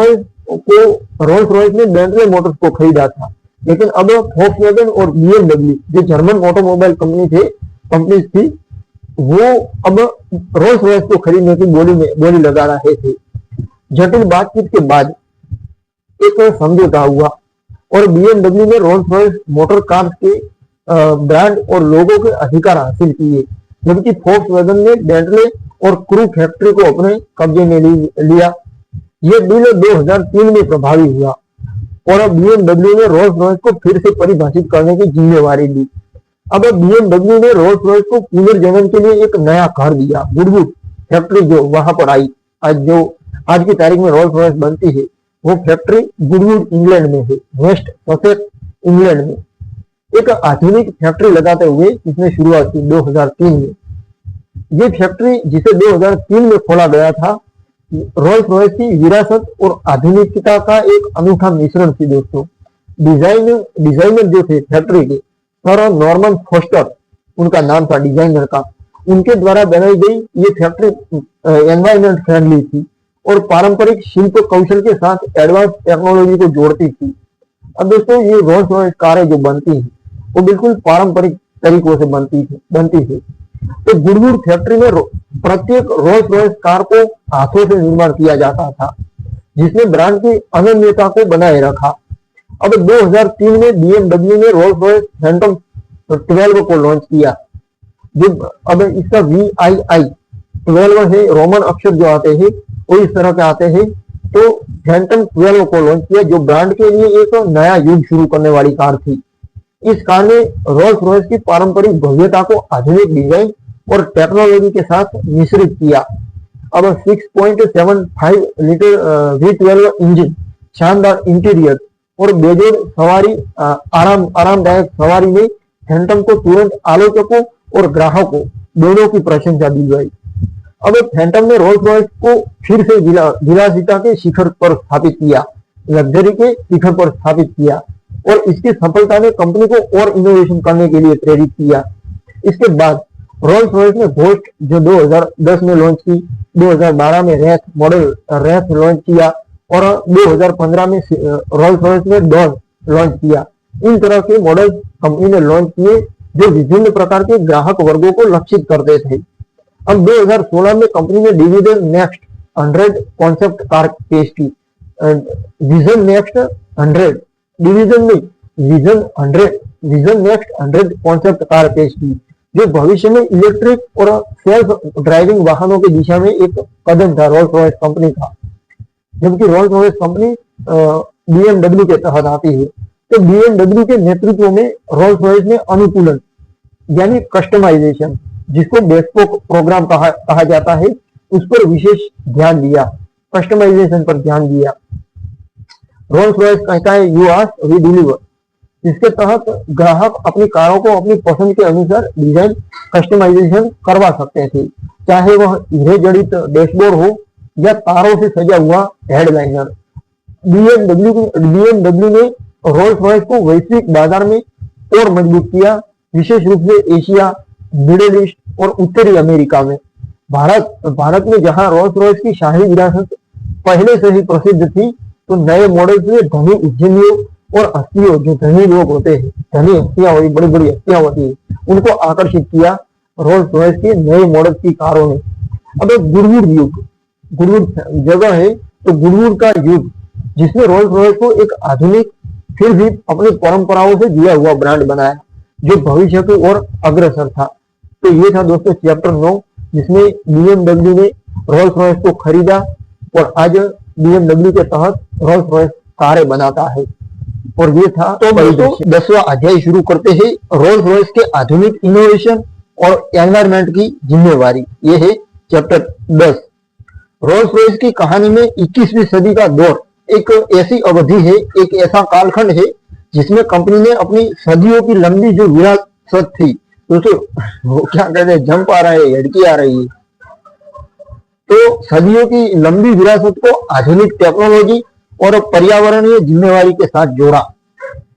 रॉयस ने बेंटले मोटर्स को खरीदा था, लेकिन अब फोक्सवैगन और BMW जो जर्मन ऑटोमोबाइल कंपनी थी, वो अब रोल्स रॉयस को खरीदने की बोली लगा रहे थे। जटिल बातचीत के बाद एक समझौता हुआ और BMW ने रोल्स रॉयस मोटर कार्स के ब्रांड और लोगों के अधिकार हासिल किए, जबकि फोक्सवैगन ने बेंटले और क्रू फैक्ट्री को अपने कब्जे में लिया। यह डील 2003 में प्रभावी हुआ और BMW ने रोल्स रॉयस को फिर से परिभाषित करने की जिम्मेवारी ली। अब BMW ने रोल्स रॉयस को पुनर्जनन के लिए एक नया घर दिया। गुडवुड फैक्ट्री जो वहां पर आई, आज की तारीख में रोल्स रॉयस बनती है, वो फैक्ट्री गुडवुड इंग्लैंड में है, वेस्ट ससेक्स इंग्लैंड में। एक आधुनिक फैक्ट्री लगाते हुए इसने शुरुआत की 2003 में। ये फैक्ट्री जिसे 2003 में खोला गया था, रोल्स रॉयस की विरासत और आधुनिकता का एक अनूठा मिश्रण थी दोस्तों। डिजाइनर जो थे फैक्ट्री के, सर नॉर्मन फोस्टर उनका नाम था डिजाइनर का, उनके द्वारा बनाई गई ये फैक्ट्री एनवायरमेंट फ्रेंडली थी और पारंपरिक शिल्प कौशल के साथ एडवांस टेक्नोलॉजी को जोड़ती थी। अब दोस्तों ये रोल्स रॉयस कारें जो बनती हैं वो बिल्कुल पारंपरिक तरीकों से बनती थी। तो गुडवुड फैक्ट्री में प्रत्येक रोल्स रॉयस कार को हाथों से निर्माण किया जाता था, जिसने ब्रांड की अनन्यता को बनाए रखा। अब 2003 में BMW ने रोल्स रॉयस फैंटम 12 को लॉन्च किया। जो अब इसका VII 12 है, रोमन अक्षर जो आते हैं वो इस तरह के आते हैं। तो फैंटम 12 को लॉन्च किया, जो ब्रांड के लिए एक नया युग शुरू करने वाली कार थी। इस कार ने रोल्स रॉयस की पारंपरिक भव्यता को आधुनिक डिजाइन और टेक्नोलॉजी के साथ मिश्रित किया। अब 6.75 लीटर V12 इंजन, शानदार इंटीरियर और बेजोड़ सवारी, आरामदायक सवारी में फैंटम को तुरंत आलोचकों और ग्राहकों दोनों की प्रशंसा दी गई। अब फैंटम ने रोल्स रॉयस को फिर से विलासिता के शिखर पर स्थापित किया, लग्जरी के शिखर पर स्थापित किया, और इसकी सफलता ने कंपनी को और इनोवेशन करने के लिए प्रेरित किया। इसके बाद रोल्स रॉयस ने घोस्ट जो 2010 में लॉन्च की, 2012 में रेथ मॉडल रेथ लॉन्च किया और 2015 में रोल्स रॉयस ने डॉन लॉन्च किया। इन तरह के मॉडल कंपनी ने लॉन्च किए जो विभिन्न प्रकार के ग्राहक वर्गों को लक्षित करते थे। अब 2016 में कंपनी ने डिवीजन नेक्स्ट 100 कॉन्सेप्ट कार पेश की। विजन नेक्स्ट 100 डिवीजन में विजन नेक्स्ट 100 कॉन्सेप्ट कार पेश की, जो भविष्य में इलेक्ट्रिक और सेल्फ ड्राइविंग वाहनों की दिशा में एक कदम था रोल्स रॉयस कंपनी का। जबकि रोल्स रॉयस कंपनी BMW के तहत आती है, तो BMW के नेतृत्व में रोल्स रॉयस ने अनुकूलन यानी कस्टमाइजेशन, जिसको बेस्पोक प्रोग्राम कहा जाता है, उस पर विशेष ध्यान दिया, कस्टमाइजेशन पर ध्यान दिया। रोल्स रॉयस कहता है यू आस्क वी डिलीवर, जिसके तहत ग्राहक अपनी कारों को अपनी पसंद के अनुसार डिजाइन कस्टमाइजेशन करवा सकते थे, चाहे वह हीरे जड़ित डैशबोर्ड हो या तारों से सजा हुआ हेडलाइनर। BMW ने रोल्स रॉयस को वैश्विक बाजार में और मजबूत किया, विशेष रूप से एशिया, मिडिल ईस्ट और उत्तरी अमेरिका में। भारत में जहां रोल्स रॉयस की शाही विरासत पहले से ही प्रसिद्ध थी, तो नए मॉडल्स में धनी उद्यमियों और हस्तियों, जो धनी लोग होते हैं, धनी हस्तियां हुई, बड़ी बड़ी हस्तियां होती है, उनको आकर्षित किया रोल्स रॉयस के नए मॉडल की कारों ने। अब एक गुडवुड जगह है, तो गुडवुड का युग, जिसने रोल्स रॉयस को एक आधुनिक फिर भी अपनी परंपराओं से जुड़ा हुआ ब्रांड बनाया, जो भविष्य की ओर अग्रसर था। तो ये था दोस्तों चैप्टर 9, जिसमें BMW ने रोल्स रॉयस को खरीदा और आज BMW के तहत रोल्स रॉयस कारें बनाता है। और ये था तो 10वां अध्याय शुरू करते हैं, रोल्स रॉयस के आधुनिक इनोवेशन और एनवायरमेंट की जिम्मेवारी। ये है चैप्टर 10। रोल्स रॉयस की कहानी में 21वीं सदी का दौर एक ऐसी अवधि है, एक ऐसा कालखंड है, जिसमें कंपनी ने अपनी सदियों की लंबी जो विरासत थी, दोस्तों वो क्या कहते हैं, जंप आ रहा है, हेडकी आ रही है, तो सदियों की लंबी विरासत को आधुनिक टेक्नोलॉजी और पर्यावरणीय जिम्मेवारी के साथ जोड़ा।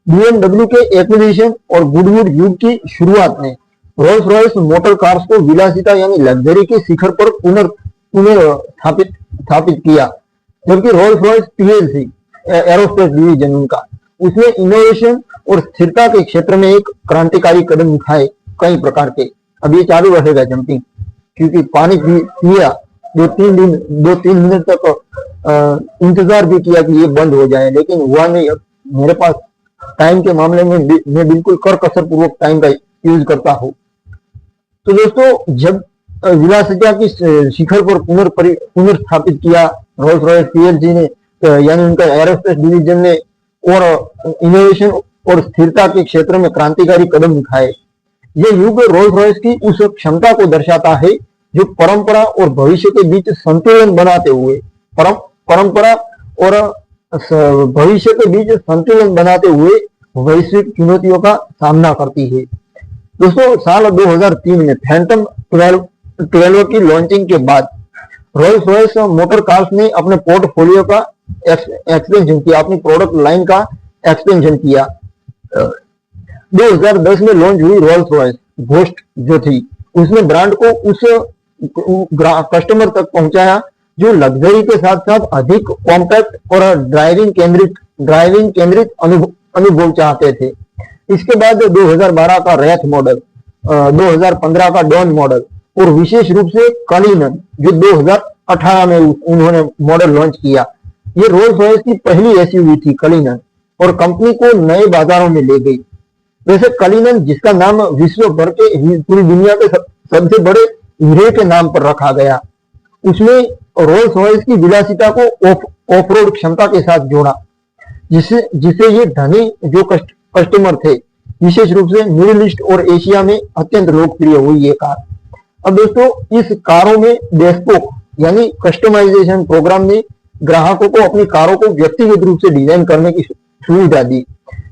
BMW के एक्विजिशन और गुडवुड युग की शुरुआत ने रोल्स रॉयस मोटर कार्स को विलासिता यानी लग्जरी के शिखर पर स्थापित किया। जबकि Rolls Royce PLC aerospace division उनका, उसने इनोवेशन और स्थिरता के क्षेत्र में एक क्रांतिकारी कदम उठाए कई प्रकार के। अब ये चालू रहेगा जंपिंग, क्योंकि पानी पिया 2-3 मिनट तक इंतजार भी किया कि ये बंद हो जाए, लेकिन हुआ नहीं। अब मेरे पास टाइम के मामले में मैं बिल्कुल करकसर पूर्वक टाइम का यूज करता हूँ। तो दोस्तों जब विलासिता की शिखर पर पुनर्स्थापित किया रोल्स रॉयस PLC ने, यानी उनका एरोस्पेस डिवीजन ने, और इनोवेशन और स्थिरता के क्षेत्र में क्रांतिकारी कदम उठाए। यह युग रोल्स रॉयस की उस क्षमता को दर्शाता है जो परंपरा और भविष्य के बीच संतुलन बनाते हुए भविष्य के बीच संतुलन बनाते हुए वैश्विक चुनौतियों का सामना करती है। दोस्तों साल 2003 में फैंटम 12 की लॉन्चिंग के बाद रोल्स रॉयस मोटर कार्स ने अपने पोर्टफोलियो का एक्सपेंशन किया, अपनी प्रोडक्ट लाइन का एक्सपेंशन किया। 2010 में लॉन्च हुई रोल्स रॉयस घोस्ट जो थी, उसने ब्रांड को उस कस्टमर तक पहुंचाया जो लग्जरी के साथ साथ अधिक कॉम्पैक्ट और ड्राइविंग केंद्रित अनुभव चाहते थे। इसके बाद 2012 का रेथ मॉडल, 2015 का डॉन मॉडल और विशेष रूप से कलिनन जो 2018 में उन्होंने मॉडल लॉन्च किया। ये रोल्स रॉयस की पहली SUV थी कलिनन, और कंपनी को नए बाजारों में ले गई। वैसे कलिनन, जिसका नाम विश्व भर के पूरी दुनिया के सबसे बड़े हीरे के नाम पर रखा गया, उसमें रोल्स रॉयस की विलासिता को ऑफ रोड क्षमता के साथ जोड़ा, जिसे जिसे ये धनी जो कस्टमर थे, विशेष रूप से मिडिल ईस्ट और एशिया में अत्यंत लोकप्रिय हुई ये कार। अब दोस्तों इस कारों में बेस्पोक यानी कस्टमाइजेशन प्रोग्राम ने ग्राहकों को अपनी कारों को व्यक्तिगत रूप से डिजाइन करने की सुविधा दी,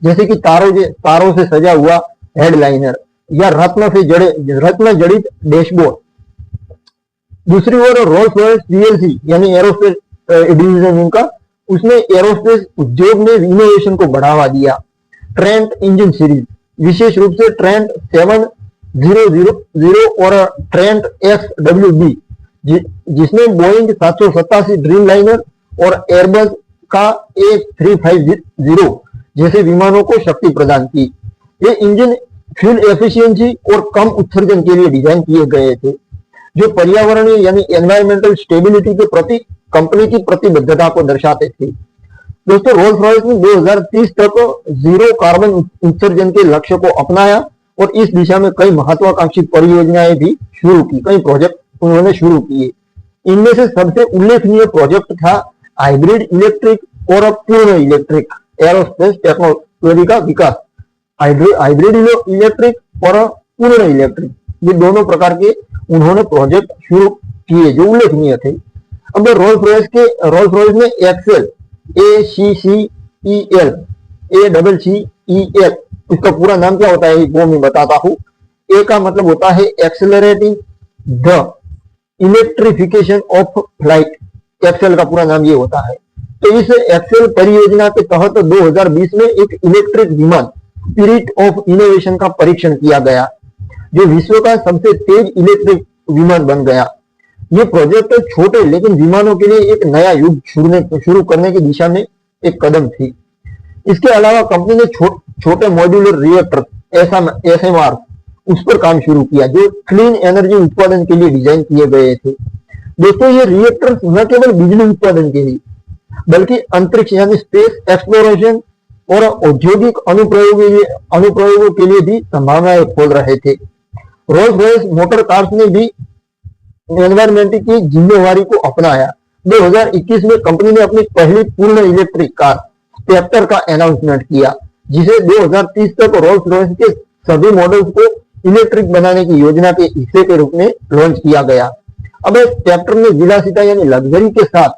जैसे कि तारों से सजा हुआ हेडलाइनर या रत्न जड़ित डैशबोर्ड। दूसरी ओर रोल्स रॉयस पीएलसी यानी एरोस्पेस डिवीजन इनका, उसने एरोस्पेस उद्योग में इनोवेशन को बढ़ावा दिया। ट्रेंट इंजन सीरीज, विशेष रूप से ट्रेंट 700 और ट्रेंट XWB, जिसने बोइंग 787 ड्रीम लाइनर और एयरबस का A350 जैसे विमानों को शक्ति प्रदान की। ये इंजन फ्यूल एफिशिएंसी और कम उत्सर्जन के लिए डिजाइन किए गए थे, जो पर्यावरणीय यानी एनवायरमेंटल स्टेबिलिटी के प्रति कंपनी की प्रतिबद्धता को दर्शाते थे। दोस्तों रोल्स रॉयस ने 2030 तक जीरो कार्बन उत्सर्जन के लक्ष्य को अपनाया और इस दिशा में कई महत्वाकांक्षी परियोजनाएं भी शुरू की, कई प्रोजेक्ट उन्होंने शुरू किए। इनमें से सबसे उल्लेखनीय प्रोजेक्ट था हाइब्रिड इलेक्ट्रिक और पूर्ण इलेक्ट्रिक एरोस्पेस टेक्नोलॉजी का विकास। हाइब्रिड इलेक्ट्रिक और पूर्ण इलेक्ट्रिक, ये दोनों प्रकार के उन्होंने प्रोजेक्ट शुरू किए जो उल्लेखनीय थे। अब रोल्स रॉयस ने एक्सेल ACCEL इसका पूरा नाम क्या होता है वो मैं बताता हूँ। ए का मतलब होता है accelerating the electrification of flight, accel का पूरा नाम ये होता है। तो इस एक्सेल परियोजना के तहत 2020 में एक इलेक्ट्रिक विमान स्पिरिट ऑफ इनोवेशन का परीक्षण किया गया, जो विश्व का सबसे तेज इलेक्ट्रिक विमान बन गया। ये प्रोजेक्ट छोटे लेकिन विमानों के लिए एक नया युग शुरू करने की दिशा में एक कदम थी। इसके अलावा कंपनी ने छोटे मॉड्यूलर रिएक्टर SMR उस पर काम शुरू किया, जो क्लीन एनर्जी उत्पादन के लिए डिजाइन किए गए थे। दोस्तों ये रिएक्टर न केवल बिजली उत्पादन के लिए बल्कि अंतरिक्ष यानी स्पेस एक्सप्लोरेशन और औद्योगिक अनुप्रयोगों के लिए भी संभावनाएं खोल रहे थे। रोल्स रॉयस मोटर कार्स ने भी एनवायरमेंट की जिम्मेवारी को अपनाया। 2021 में कंपनी ने अपनी पहली पूर्ण इलेक्ट्रिक कार स्पेक्टर का अनाउंसमेंट किया, जिसे 2030 तक रोल्स रॉयस के सभी मॉडल्स को इलेक्ट्रिक बनाने की योजना के हिस्से के रूप में लॉन्च किया गया। अब स्पेक्टर ने विलासिता यानी लग्जरी के साथ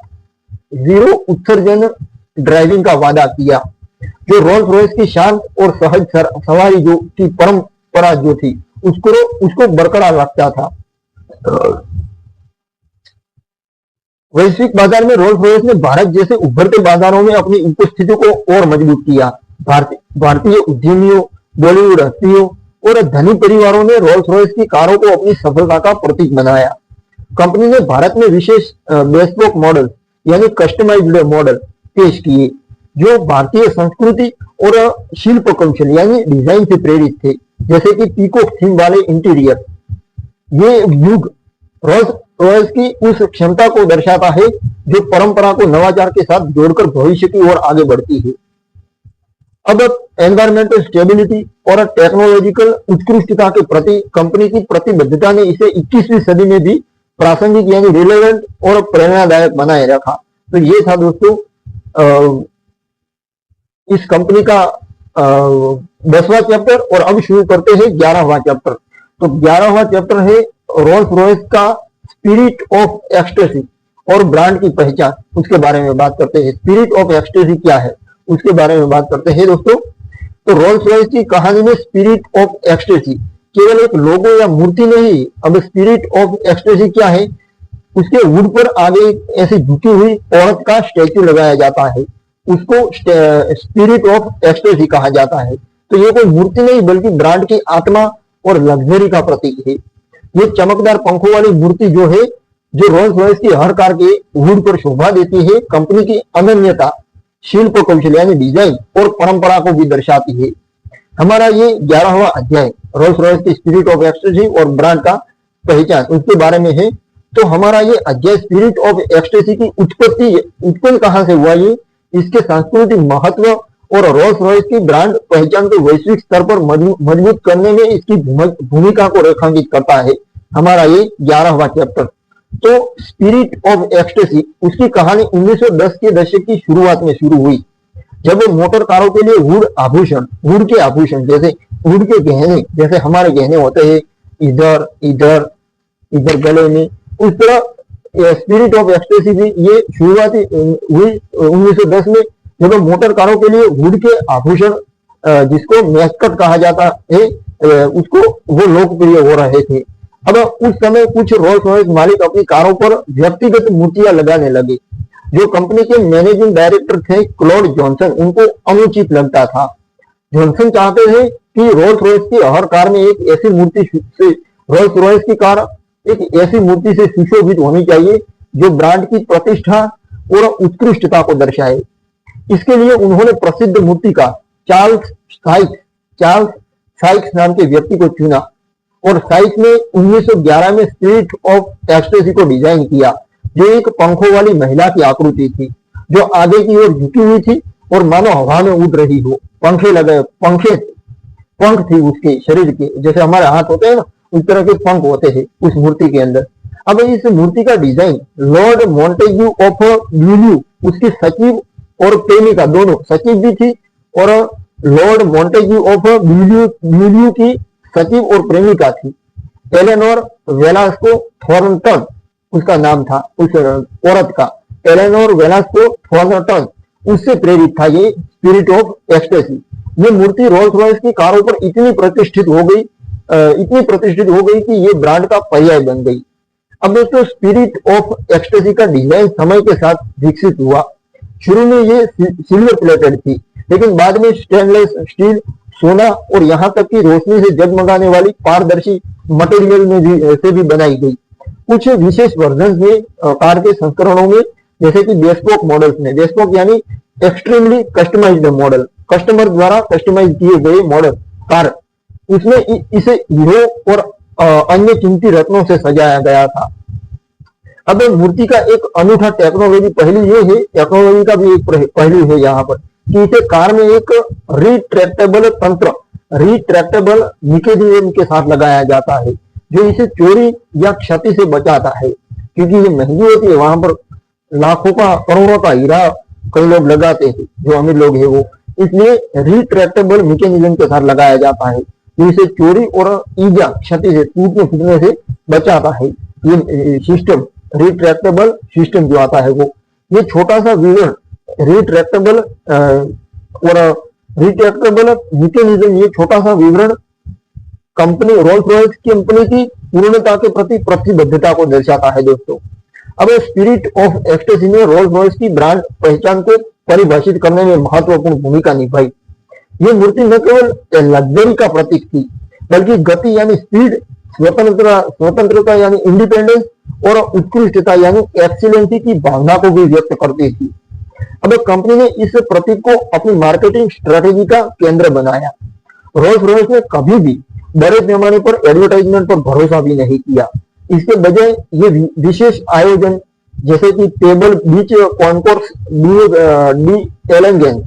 जीरो उत्सर्जन ड्राइविंग का वादा किया, जो रोल्स रॉयस की शांत और सहज सवारी जो की परंपरा जो थी उसको बरकरार रखता था। वैश्विक बाजार में रोल्स रॉयस ने भारत जैसे उभरते बाजारों में अपनी उपस्थिति को और मजबूत किया। भारतीय उद्यमियों, बॉलीवुड हस्तियों और धनी परिवारों ने रोल्स रॉयस की कारों को अपनी सफलता का प्रतीक बनाया। कंपनी ने भारत में विशेष बेस्पोक मॉडल यानी कस्टमाइज्ड मॉडल पेश किए, जो भारतीय संस्कृति और शिल्प कौशल यानी डिजाइन से प्रेरित थे, जैसे कि पीकॉक थीम वाले इंटीरियर। ये युग रोल्स रॉयस की उस क्षमता को दर्शाता है जो परंपरा को नवाचार के साथ जोड़कर भविष्य की ओर आगे बढ़ती है। अब एनवायरमेंटल स्टेबिलिटी और टेक्नोलॉजिकल उत्कृष्टता के प्रति कंपनी की प्रतिबद्धता ने इसे 21वीं सदी में भी प्रासंगिक यानी रिलेवेंट और प्रेरणादायक बनाए रखा। तो ये था दोस्तों इस कंपनी का 10वां चैप्टर, और अब शुरू करते हैं 11वां चैप्टर। तो 11वां चैप्टर है रोल्स रॉयस का स्पिरिट ऑफ एक्सटेसी और ब्रांड की पहचान, उसके बारे में बात करते हैं। स्पिरिट ऑफ एक्सटेसी क्या है उसके बारे में बात करते हैं दोस्तों। तो रोल्स रॉयस की कहानी में स्पिरिट ऑफ एक्सटेसी केवल एक लोगो या मूर्ति नहीं। अब स्पिरिट ऑफ एक्सटेसी क्या है, उसके वुड पर आगे ऐसी झुकी हुई औरत का स्टैच्यू लगाया जाता है, उसको स्पिरिट ऑफ एक्सटेसी कहा जाता है। तो ये कोई मूर्ति नहीं बल्कि ब्रांड की आत्मा और लग्जरी का प्रतीक है। ये चमकदार पंखों वाली मूर्ति जो है, जो रोल्स रॉयस की हर कार के वुड पर शोभा देती है, कंपनी की अनन्यता, शिल्प कौशल यानी डिजाइन और परंपरा को भी दर्शाती है। हमारा ये 11वां अध्याय रोल्स रॉयस की स्पिरिट ऑफ एक्सटेसी और ब्रांड का पहचान उसके बारे में है। तो हमारा ये अध्याय स्पिरिट ऑफ एक्सटेसी की उत्पन्न कहां से हुआ, ये इसके सांस्कृतिक महत्व और रोल्स रॉयस की ब्रांड पहचान को वैश्विक स्तर पर मजबूत करने में इसकी भूमिका को रेखांकित करता है। हमारा ये 11वां चैप्टर। तो स्पिरिट ऑफ एक्सटेसी उसकी कहानी 1910 के दशक की शुरुआत में शुरू हुई, जब मोटर कारों के लिए वुड के आभूषण जैसे वुड के गहने, जैसे हमारे गहने होते हैं इधर इधर इधर गले में, उस तरह स्पिरिट ऑफ एक्सटेसी भी ये शुरुआती हुई 1910 में, जब मोटर कारों के लिए वुड के आभूषण जिसको मैस्कट कहा जाता है उसको वो लोकप्रिय हो रहे थे। अब उस समय कुछ रोल्स रॉयस मालिक अपनी कारों पर व्यक्तिगत मूर्तियां लगाने लगे। जो कंपनी के मैनेजिंग डायरेक्टर थे क्लॉड जॉनसन, उनको अनुचित लगता था। जॉनसन चाहते थे कि रोल्स रॉयस की हर कार में एक ऐसी मूर्ति से रोल्स रॉयस की कार एक ऐसी मूर्ति से सुशोभित होनी चाहिए जो ब्रांड की प्रतिष्ठा और उत्कृष्टता को दर्शाए। इसके लिए उन्होंने प्रसिद्ध मूर्तिकार चार्ल्स साइक्स नाम के व्यक्ति को चुना और साइक्स ने 1911 में स्पिरिट ऑफ एक्सटेसी को डिजाइन किया, जो एक पंखों वाली महिला की आकृति थी जो आगे की ओर झुकी हुई थी और मानो हवा में उड़ रही हो। पंख थी उसके शरीर के, जैसे हमारे हाथ होते हैं ना उस तरह के पंख होते थे उस मूर्ति के अंदर। अब इस मूर्ति का डिजाइन लॉर्ड मॉन्टेग्यू ऑफ ब्यूलियू, उसकी सचिव और प्रेमिका दोनों, सचिव भी थी और लॉर्ड मॉन्टेग्यू ऑफ ब्यूलियू की सचिव और प्रेमिका थी, एलेनोर वेलास्को थॉर्नटन उसका नाम था उस औरत का, एलेनोर वेलास्को थॉर्नटन, उससे प्रेरित था ये स्पिरिट ऑफ एक्सटेसी। ये मूर्ति रोल्स रॉयस की कारों पर इतनी प्रतिष्ठित हो गई कि ये ब्रांड का पर्याय बन गई। अब दोस्तों स्पिरिट ऑफ एक्सटेसी का डिजाइन समय के साथ विकसित हुआ। शुरू में ये सिल्वर प्लेटेड थी, लेकिन बाद में स्टेनलेस स्टील, सोना और यहाँ तक कि रोशनी से जगमगाने वाली पारदर्शी मटेरियल में से भी बनाई गई। कुछ विशेष वर्जन में कार के संस्करणों में, जैसे कि बेस्पोक मॉडल्स में, बेस्पोक यानी एक्सट्रीमली कस्टमाइज्ड मॉडल, कस्टमर द्वारा कस्टमाइज किए गए मॉडल कार, उसमें इसे हीरो और अन्य कीमती रत्नों से सजाया गया था। अब मूर्ति का एक अनूठा टेक्नोलॉजी टेक्नोलॉजी का भी एक पहलू है यहाँ पर कि इसे कार में एक रिट्रैक्टेबल मैकेनिज्म के साथ लगाया जाता है, जो इसे चोरी या क्षति से बचाता है। क्योंकि ये महंगी होती है, वहां पर लाखों का करोड़ों का हीरा कई लोग लगाते हैं, जो अमीर लोग हैं वो, इसलिए रिट्रैक्टेबल मैकेनिज्म के साथ लगाया जाता है, जो इसे चोरी और ईजा क्षति से टूटने फूटने से बचाता है। ये सिस्टम रिट्रैक्टेबल सिस्टम जो आता है वो, ये छोटा सा विवरण रिट्रैक्टेबल मैकेनिज्म, ये छोटा सा विवरण कंपनी रोल्स रॉयस कंपनी की पूर्णता के प्रति प्रतिबद्धता को दर्शाता है दोस्तों। अब स्पिरिट ऑफ एक्सटेसी ने रोल्स रॉयस की ब्रांड पहचान को परिभाषित करने में महत्वपूर्ण भूमिका निभाई। ये मूर्ति न केवल लग्जरी का प्रतीक थी, बल्कि गति यानी स्पीड, स्वतंत्रता यानी इंडिपेंडेंस और उत्कृष्टता यानी एक्सीलेंसी की भावना को भी व्यक्त करती थी। अब कंपनी ने इस प्रतीक को अपनी मार्केटिंग स्ट्रेटेजी का केंद्र बनाया। रोल्स रॉयस ने कभी भी बड़े पैमाने पर एडवर्टाइजमेंट पर भरोसा भी नहीं किया। इसके बजाय ये विशेष आयोजन, जैसे कि टेबल बीच कॉन्कोर्स डी एलेगेंस,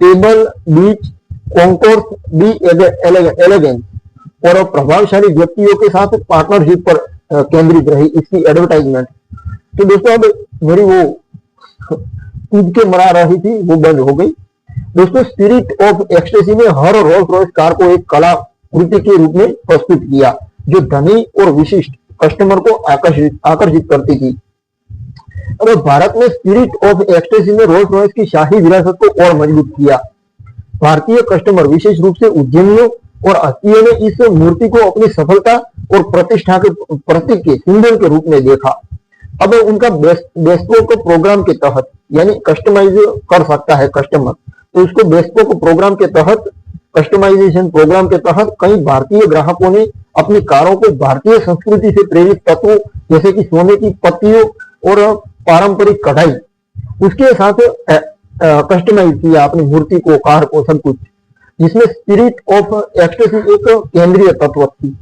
टेबल बीच कॉन्कोर्स डी एलेगेंस और प्रभावशाली व्यक्तियों के साथ पार्टनरशिप पर केंद्रित रही इसकी एडवर्टाइजमेंट। तो दोस्तों अब मेरी वो कूद के मरा रही थी वो बंद हो गई। दोस्तों स्पिरिट ऑफ एक्सटेसी ने हर रोल्स रॉयस कार को एक कलाकृति के रूप में प्रस्तुत किया, जो धनी और विशिष्ट कस्टमर को आकर्षित करती थी। अब भारत में स्पिरिट ऑफ एक्सटेसी ने रोल्स रॉयस की शाही विरासत को और मजबूत किया। भारतीय कस्टमर, विशेष रूप से उद्यमियों और हस्तियों ने इस मूर्ति को अपनी सफलता और प्रतिष्ठा के प्रतीक के सिंबल के रूप में देखा। अब उनका बेस्पोक प्रोग्राम के तहत, यानी कस्टमाइज कर सकता है कस्टमर, तो उसको बेस्पोक प्रोग्राम के तहत, कस्टमाइजेशन प्रोग्राम के तहत कई भारतीय ग्राहकों ने अपनी कारों को भारतीय संस्कृति से प्रेरित तत्वों जैसे कि सोने की पत्तियों और पारंपरिक कढ़ाई उसके साथ कस्टमाइज किया अपनी मूर्ति को, कार को, सब कुछ, जिसमें स्पिरिट ऑफ एक्सटेसी एक केंद्रीय तत्व थी।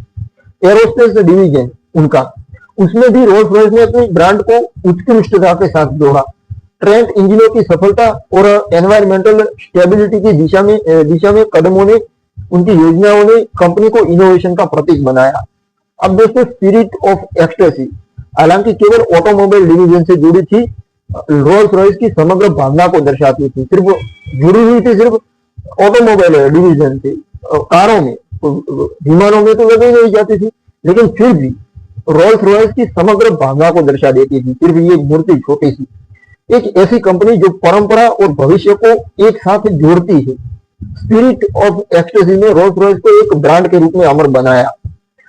एरोस्पेस डिवीजन उनका, उसमें भी रोल्स रॉयस ने अपनी ब्रांड को उत्कृष्टता के साथ जोड़ा। ट्रेंट इंजनों की सफलता और एनवायरमेंटल स्टेबिलिटी की दिशा में कदमों ने, उनकी योजनाओं ने कंपनी को इनोवेशन का प्रतीक बनाया। अब दोस्तों स्पिरिट ऑफ एक्सटेसी, हालांकि केवल ऑटोमोबाइल डिवीजन से जुड़ी थी, रोल्स रॉयस की समग्र भावना को दर्शाती थी। सिर्फ जुड़ी हुई थी सिर्फ ऑटोमोबाइल डिवीजन से, कारों में, विमानों में तो लगाई नहीं जाती थी, लेकिन फिर भी रोल्स रॉयस की समग्र भावना को दर्शा देती थी। फिर भी ये मूर्ति छोटी सी, एक ऐसी कंपनी जो परंपरा और भविष्य को एक साथ जोड़ती है। स्पिरिट ऑफ एक्सटेसी ने रोल्स रॉयस को एक ब्रांड के रूप में अमर बनाया,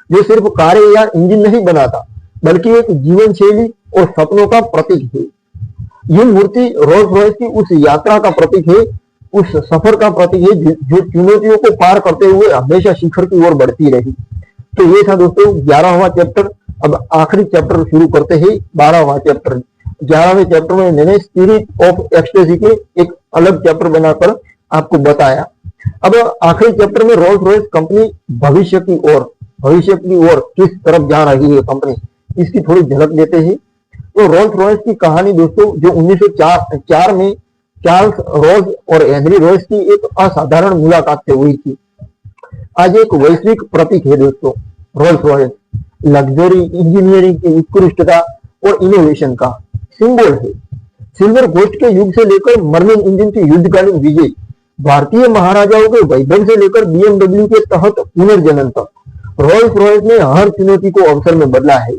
जो सिर्फ कारें या इंजन नहीं बनाता, बल्कि एक जीवन शैली और सपनों का प्रतीक है। ये मूर्ति रोल्स रॉयस की उस यात्रा का प्रतीक है, उस सफर का प्रतीक है जो चुनौतियों को पार करते हुए हमेशा शिखर की ओर बढ़ती रही। तो ये था दोस्तों 11वां चैप्टर। अब आखिरी चैप्टर शुरू करते हैं, 12वां चैप्टर। 11वें चैप्टर में मैंने स्पिरिट ऑफ एक्सटेसी के एक अलग चैप्टर बनाकर आपको बताया। अब आखिरी चैप्टर में रोल्स रॉयस कंपनी भविष्य की ओर किस तरफ जा रही है कंपनी, इसकी थोड़ी झलक देते हैं। तो रोल्स रॉयस की कहानी दोस्तों, जो 1904 में चार्ल्स रोज और हेनरी रॉयस की एक असाधारण मुलाकात से हुई थी, आज एक वैश्विक प्रतीक है दोस्तों। रोल्स रॉयस लग्जरी, इंजीनियरिंग की उत्कृष्टता और इनोवेशन का सिंबल है। सिल्वर घोस्ट के युग से लेकर मर्लिन इंजन की युद्धकालीन विजय, भारतीय महाराजाओं के वैभव से लेकर BMW के तहत पुनर्जनन तक, रोल्स रॉयस ने हर चुनौती को अवसर में बदला है।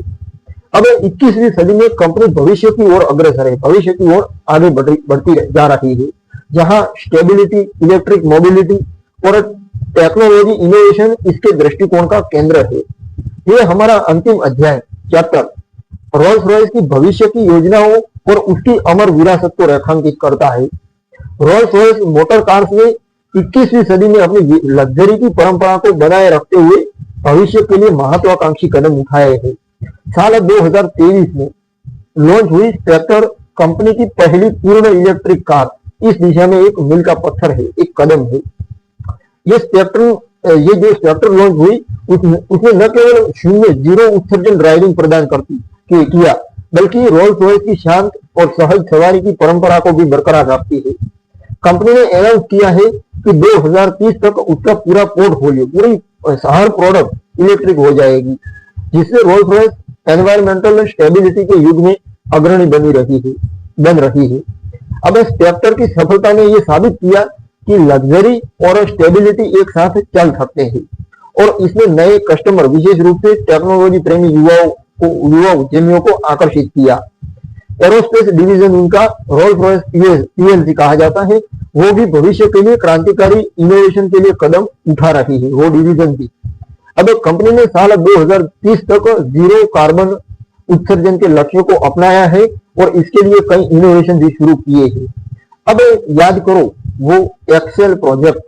अब 21वीं सदी में कंपनी भविष्य की ओर अग्रसर है, भविष्य की ओर आगे बढ़ती जा रही है, जहां स्टेबिलिटी, इलेक्ट्रिक मोबिलिटी और टेक्नोलॉजी इनोवेशन इसके दृष्टिकोण का केंद्र है। ये हमारा अंतिम अध्याय चैप्टर रोल्स रॉयस की भविष्य की योजनाओं और उसकी अमर विरासत को रेखांकित करता है। रोल्स रॉयस मोटर कार्स ने 21वीं सदी में अपनी लग्जरी की परंपरा को बनाए रखते हुए भविष्य के लिए महत्वाकांक्षी कदम उठाए हैं। साल 2023 में लॉन्च हुई स्पेक्टर कंपनी की पहली पूर्ण इलेक्ट्रिक कार इस दिशा में एक मील का पत्थर है, एक कदम है। ये जो स्पेक्टर लॉन्च हुई उसने न केवल जीरो उत्सर्जन ड्राइविंग प्रदान किया, बल्कि रोल्स रॉयस की शांत और सहज सवारी की परंपरा को भी बरकरार रखती है। कंपनी ने अनाउंस किया है कि 2030 तक उसका पूरा पोर्टफोलियो, पूरी हर प्रोडक्ट इलेक्ट्रिक हो जाएगी, जिससे रोल्स रॉयस एनवायरमेंटल स्टेबिलिटी के युग में अग्रणी बन रही है। अब स्पेक्टर की सफलता ने यह साबित किया कि लग्जरी और स्टेबिलिटी एक साथ चल सकते हैं, और इसने नए कस्टमर, विशेष रूप से टेक्नोलॉजी प्रेमी युवा उद्यमियों को आकर्षित किया। एरोस्पेस डिवीजन उनका रोल्स रॉयस PLC कहा जाता है, वो भी भविष्य के लिए क्रांतिकारी इनोवेशन के लिए कदम उठा रही है, वो डिवीजन भी। अब कंपनी ने साल 2030 तक जीरो कार्बन उत्सर्जन के लक्ष्यों को अपनाया है और इसके लिए कई इनोवेशन भी शुरू किए हैं। अब याद करो वो एक्सेल प्रोजेक्ट।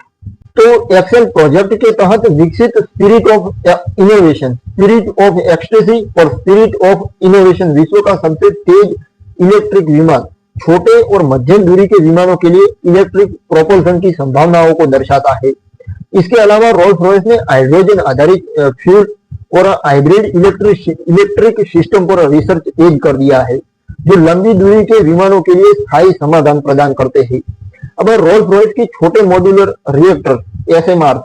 तो एक्सेल प्रोजेक्ट के तहत विकसित spirit of innovation, spirit of ecstasy और स्पिरिट ऑफ इनोवेशन विश्व का सबसे तेज इलेक्ट्रिक विमान, छोटे और मध्यम दूरी के विमानों के लिए इलेक्ट्रिक प्रोपल्शन की संभावनाओं को दर्शाता है। इसके अलावा रोल्स रॉयस ने हाइड्रोजन आधारित फ्यूल और हाइब्रिड इलेक्ट्रिक सिस्टम पर रिसर्च तेज कर दिया है, जो लंबी दूरी के विमानों के लिए स्थायी समाधान प्रदान करते हैं। अब रोल्स रॉयस की छोटे मॉड्यूलर रिएक्टर SMR,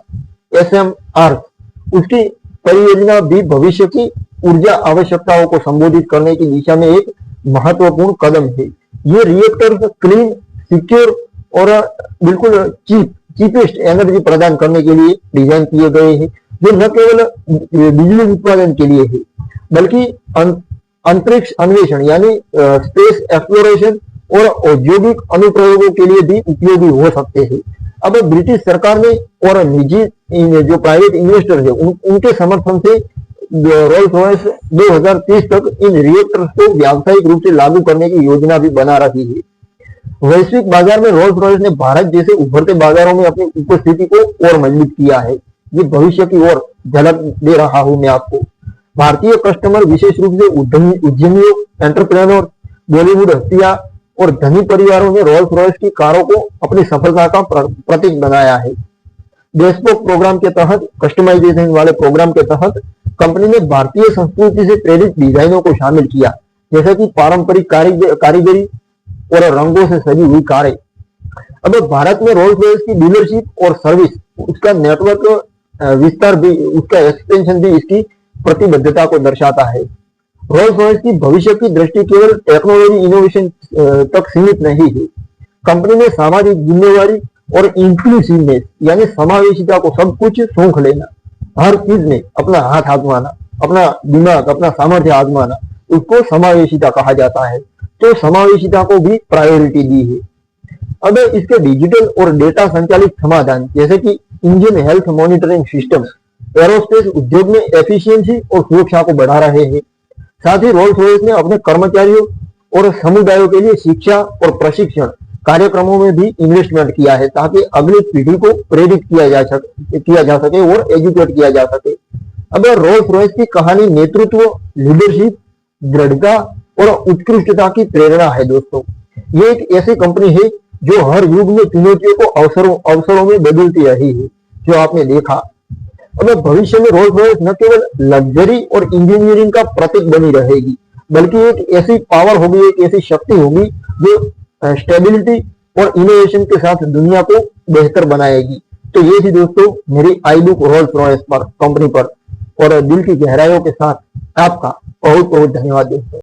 उसकी परियोजना भी भविष्य की ऊर्जा आवश्यकताओं को संबोधित करने की दिशा में एक महत्वपूर्ण कदम है। ये रिएक्टर क्लीन, सिक्योर और बिल्कुल चीपेस्ट एनर्जी प्रदान करने के लिए डिजाइन किए गए हैं, जो न केवल बिजली उत्पादन के लिए है, बल्कि अंतरिक्ष अन्वेषण यानी स्पेस एक्सप्लोरेशन और औद्योगिक अनुप्रयोगों के लिए भी उपयोगी हो सकते हैं। अब ब्रिटिश सरकार ने और निजी जो प्राइवेट इन्वेस्टर है उनके समर्थन से रोल्स रॉयस 2030 तक इन रिएक्टर्स को व्यावसायिक रूप से लागू करने की योजना भी बना रही है। वैश्विक बाजार में रोल्स रॉयस ने भारत जैसे उभरते बाजारों में अपनी उपस्थिति को और मजबूत किया है। ये भविष्य की ओर झलक दे रहा हूं मैं आपको। भारतीय कस्टमर, विशेष रूप से उद्यमियों, एंटरप्रेन्योर, बॉलीवुड हस्तियां और धनी परिवारों ने रोल्स रॉयस की कारों को अपनी सफलता का प्रतीक बनाया है। बेस्पोक प्रोग्राम के तहत, कस्टमाइजेशन वाले प्रोग्राम के तहत कंपनी ने भारतीय संस्कृति से प्रेरित डिजाइनों को शामिल किया, जैसे कि पारंपरिक कारीगरी और रंगों से सजी हुई कारें। अब भारत में रोल्स रॉयस की डीलरशिप और सर्विस, उसका नेटवर्क विस्तार भी, उसका एक्सपेंशन भी इसकी प्रतिबद्धता को दर्शाता है। रोल्स रॉयस की भविष्य की दृष्टि केवल टेक्नोलॉजी इनोवेशन तक सीमित नहीं है। कंपनी ने सामाजिक जिम्मेवारी और इंक्लूसिवनेस यानी समावेशिता को सब कुछ सौंप लेना, हर चीज में अपना हाथ आजमाना, अपना दिमाग, अपना सामर्थ्य आजमाना, उसको समावेशिता कहा जाता है। तो समावेशिता को भी प्रायोरिटी दी है। अब इसके डिजिटल और डेटा संचालित समाधान जैसे कि engine health monitoring system aerospace उद्योग में एफिशिएंसी और सुरक्षा को बढ़ा रहे हैं। साथ ही रोल्स रॉयस ने अपने कर्मचारियों और समुदायों के लिए शिक्षा और प्रशिक्षण कार्यक्रमों में भी इन्वेस्टमेंट किया है ताकि अगली पीढ़ी को प्रेरित किया जा सके और एजुकेट किया जा सके। अब रोल्स रॉयस की कहानी नेतृत्व, लीडरशिप, दृढ़ता और उत्कृष्टता की प्रेरणा है। दोस्तों, ये एक ऐसी कंपनी है जो हर युग में चुनौतियों को अवसरों में बदलती रही है, जो आपने देखा। अब भविष्य में रोल्स रॉयस न केवल लग्जरी और इंजीनियरिंग का प्रतीक बनी रहेगी, बल्कि एक ऐसी पावर होगी, एक ऐसी शक्ति होगी जो स्टेबिलिटी और इनोवेशन के साथ दुनिया को बेहतर बनाएगी। तो ये थी दोस्तों मेरी आईबुक रोल्स रॉयस पर कंपनी पर, और दिल की गहराइयों के साथ आपका बहुत बहुत धन्यवाद दोस्तों।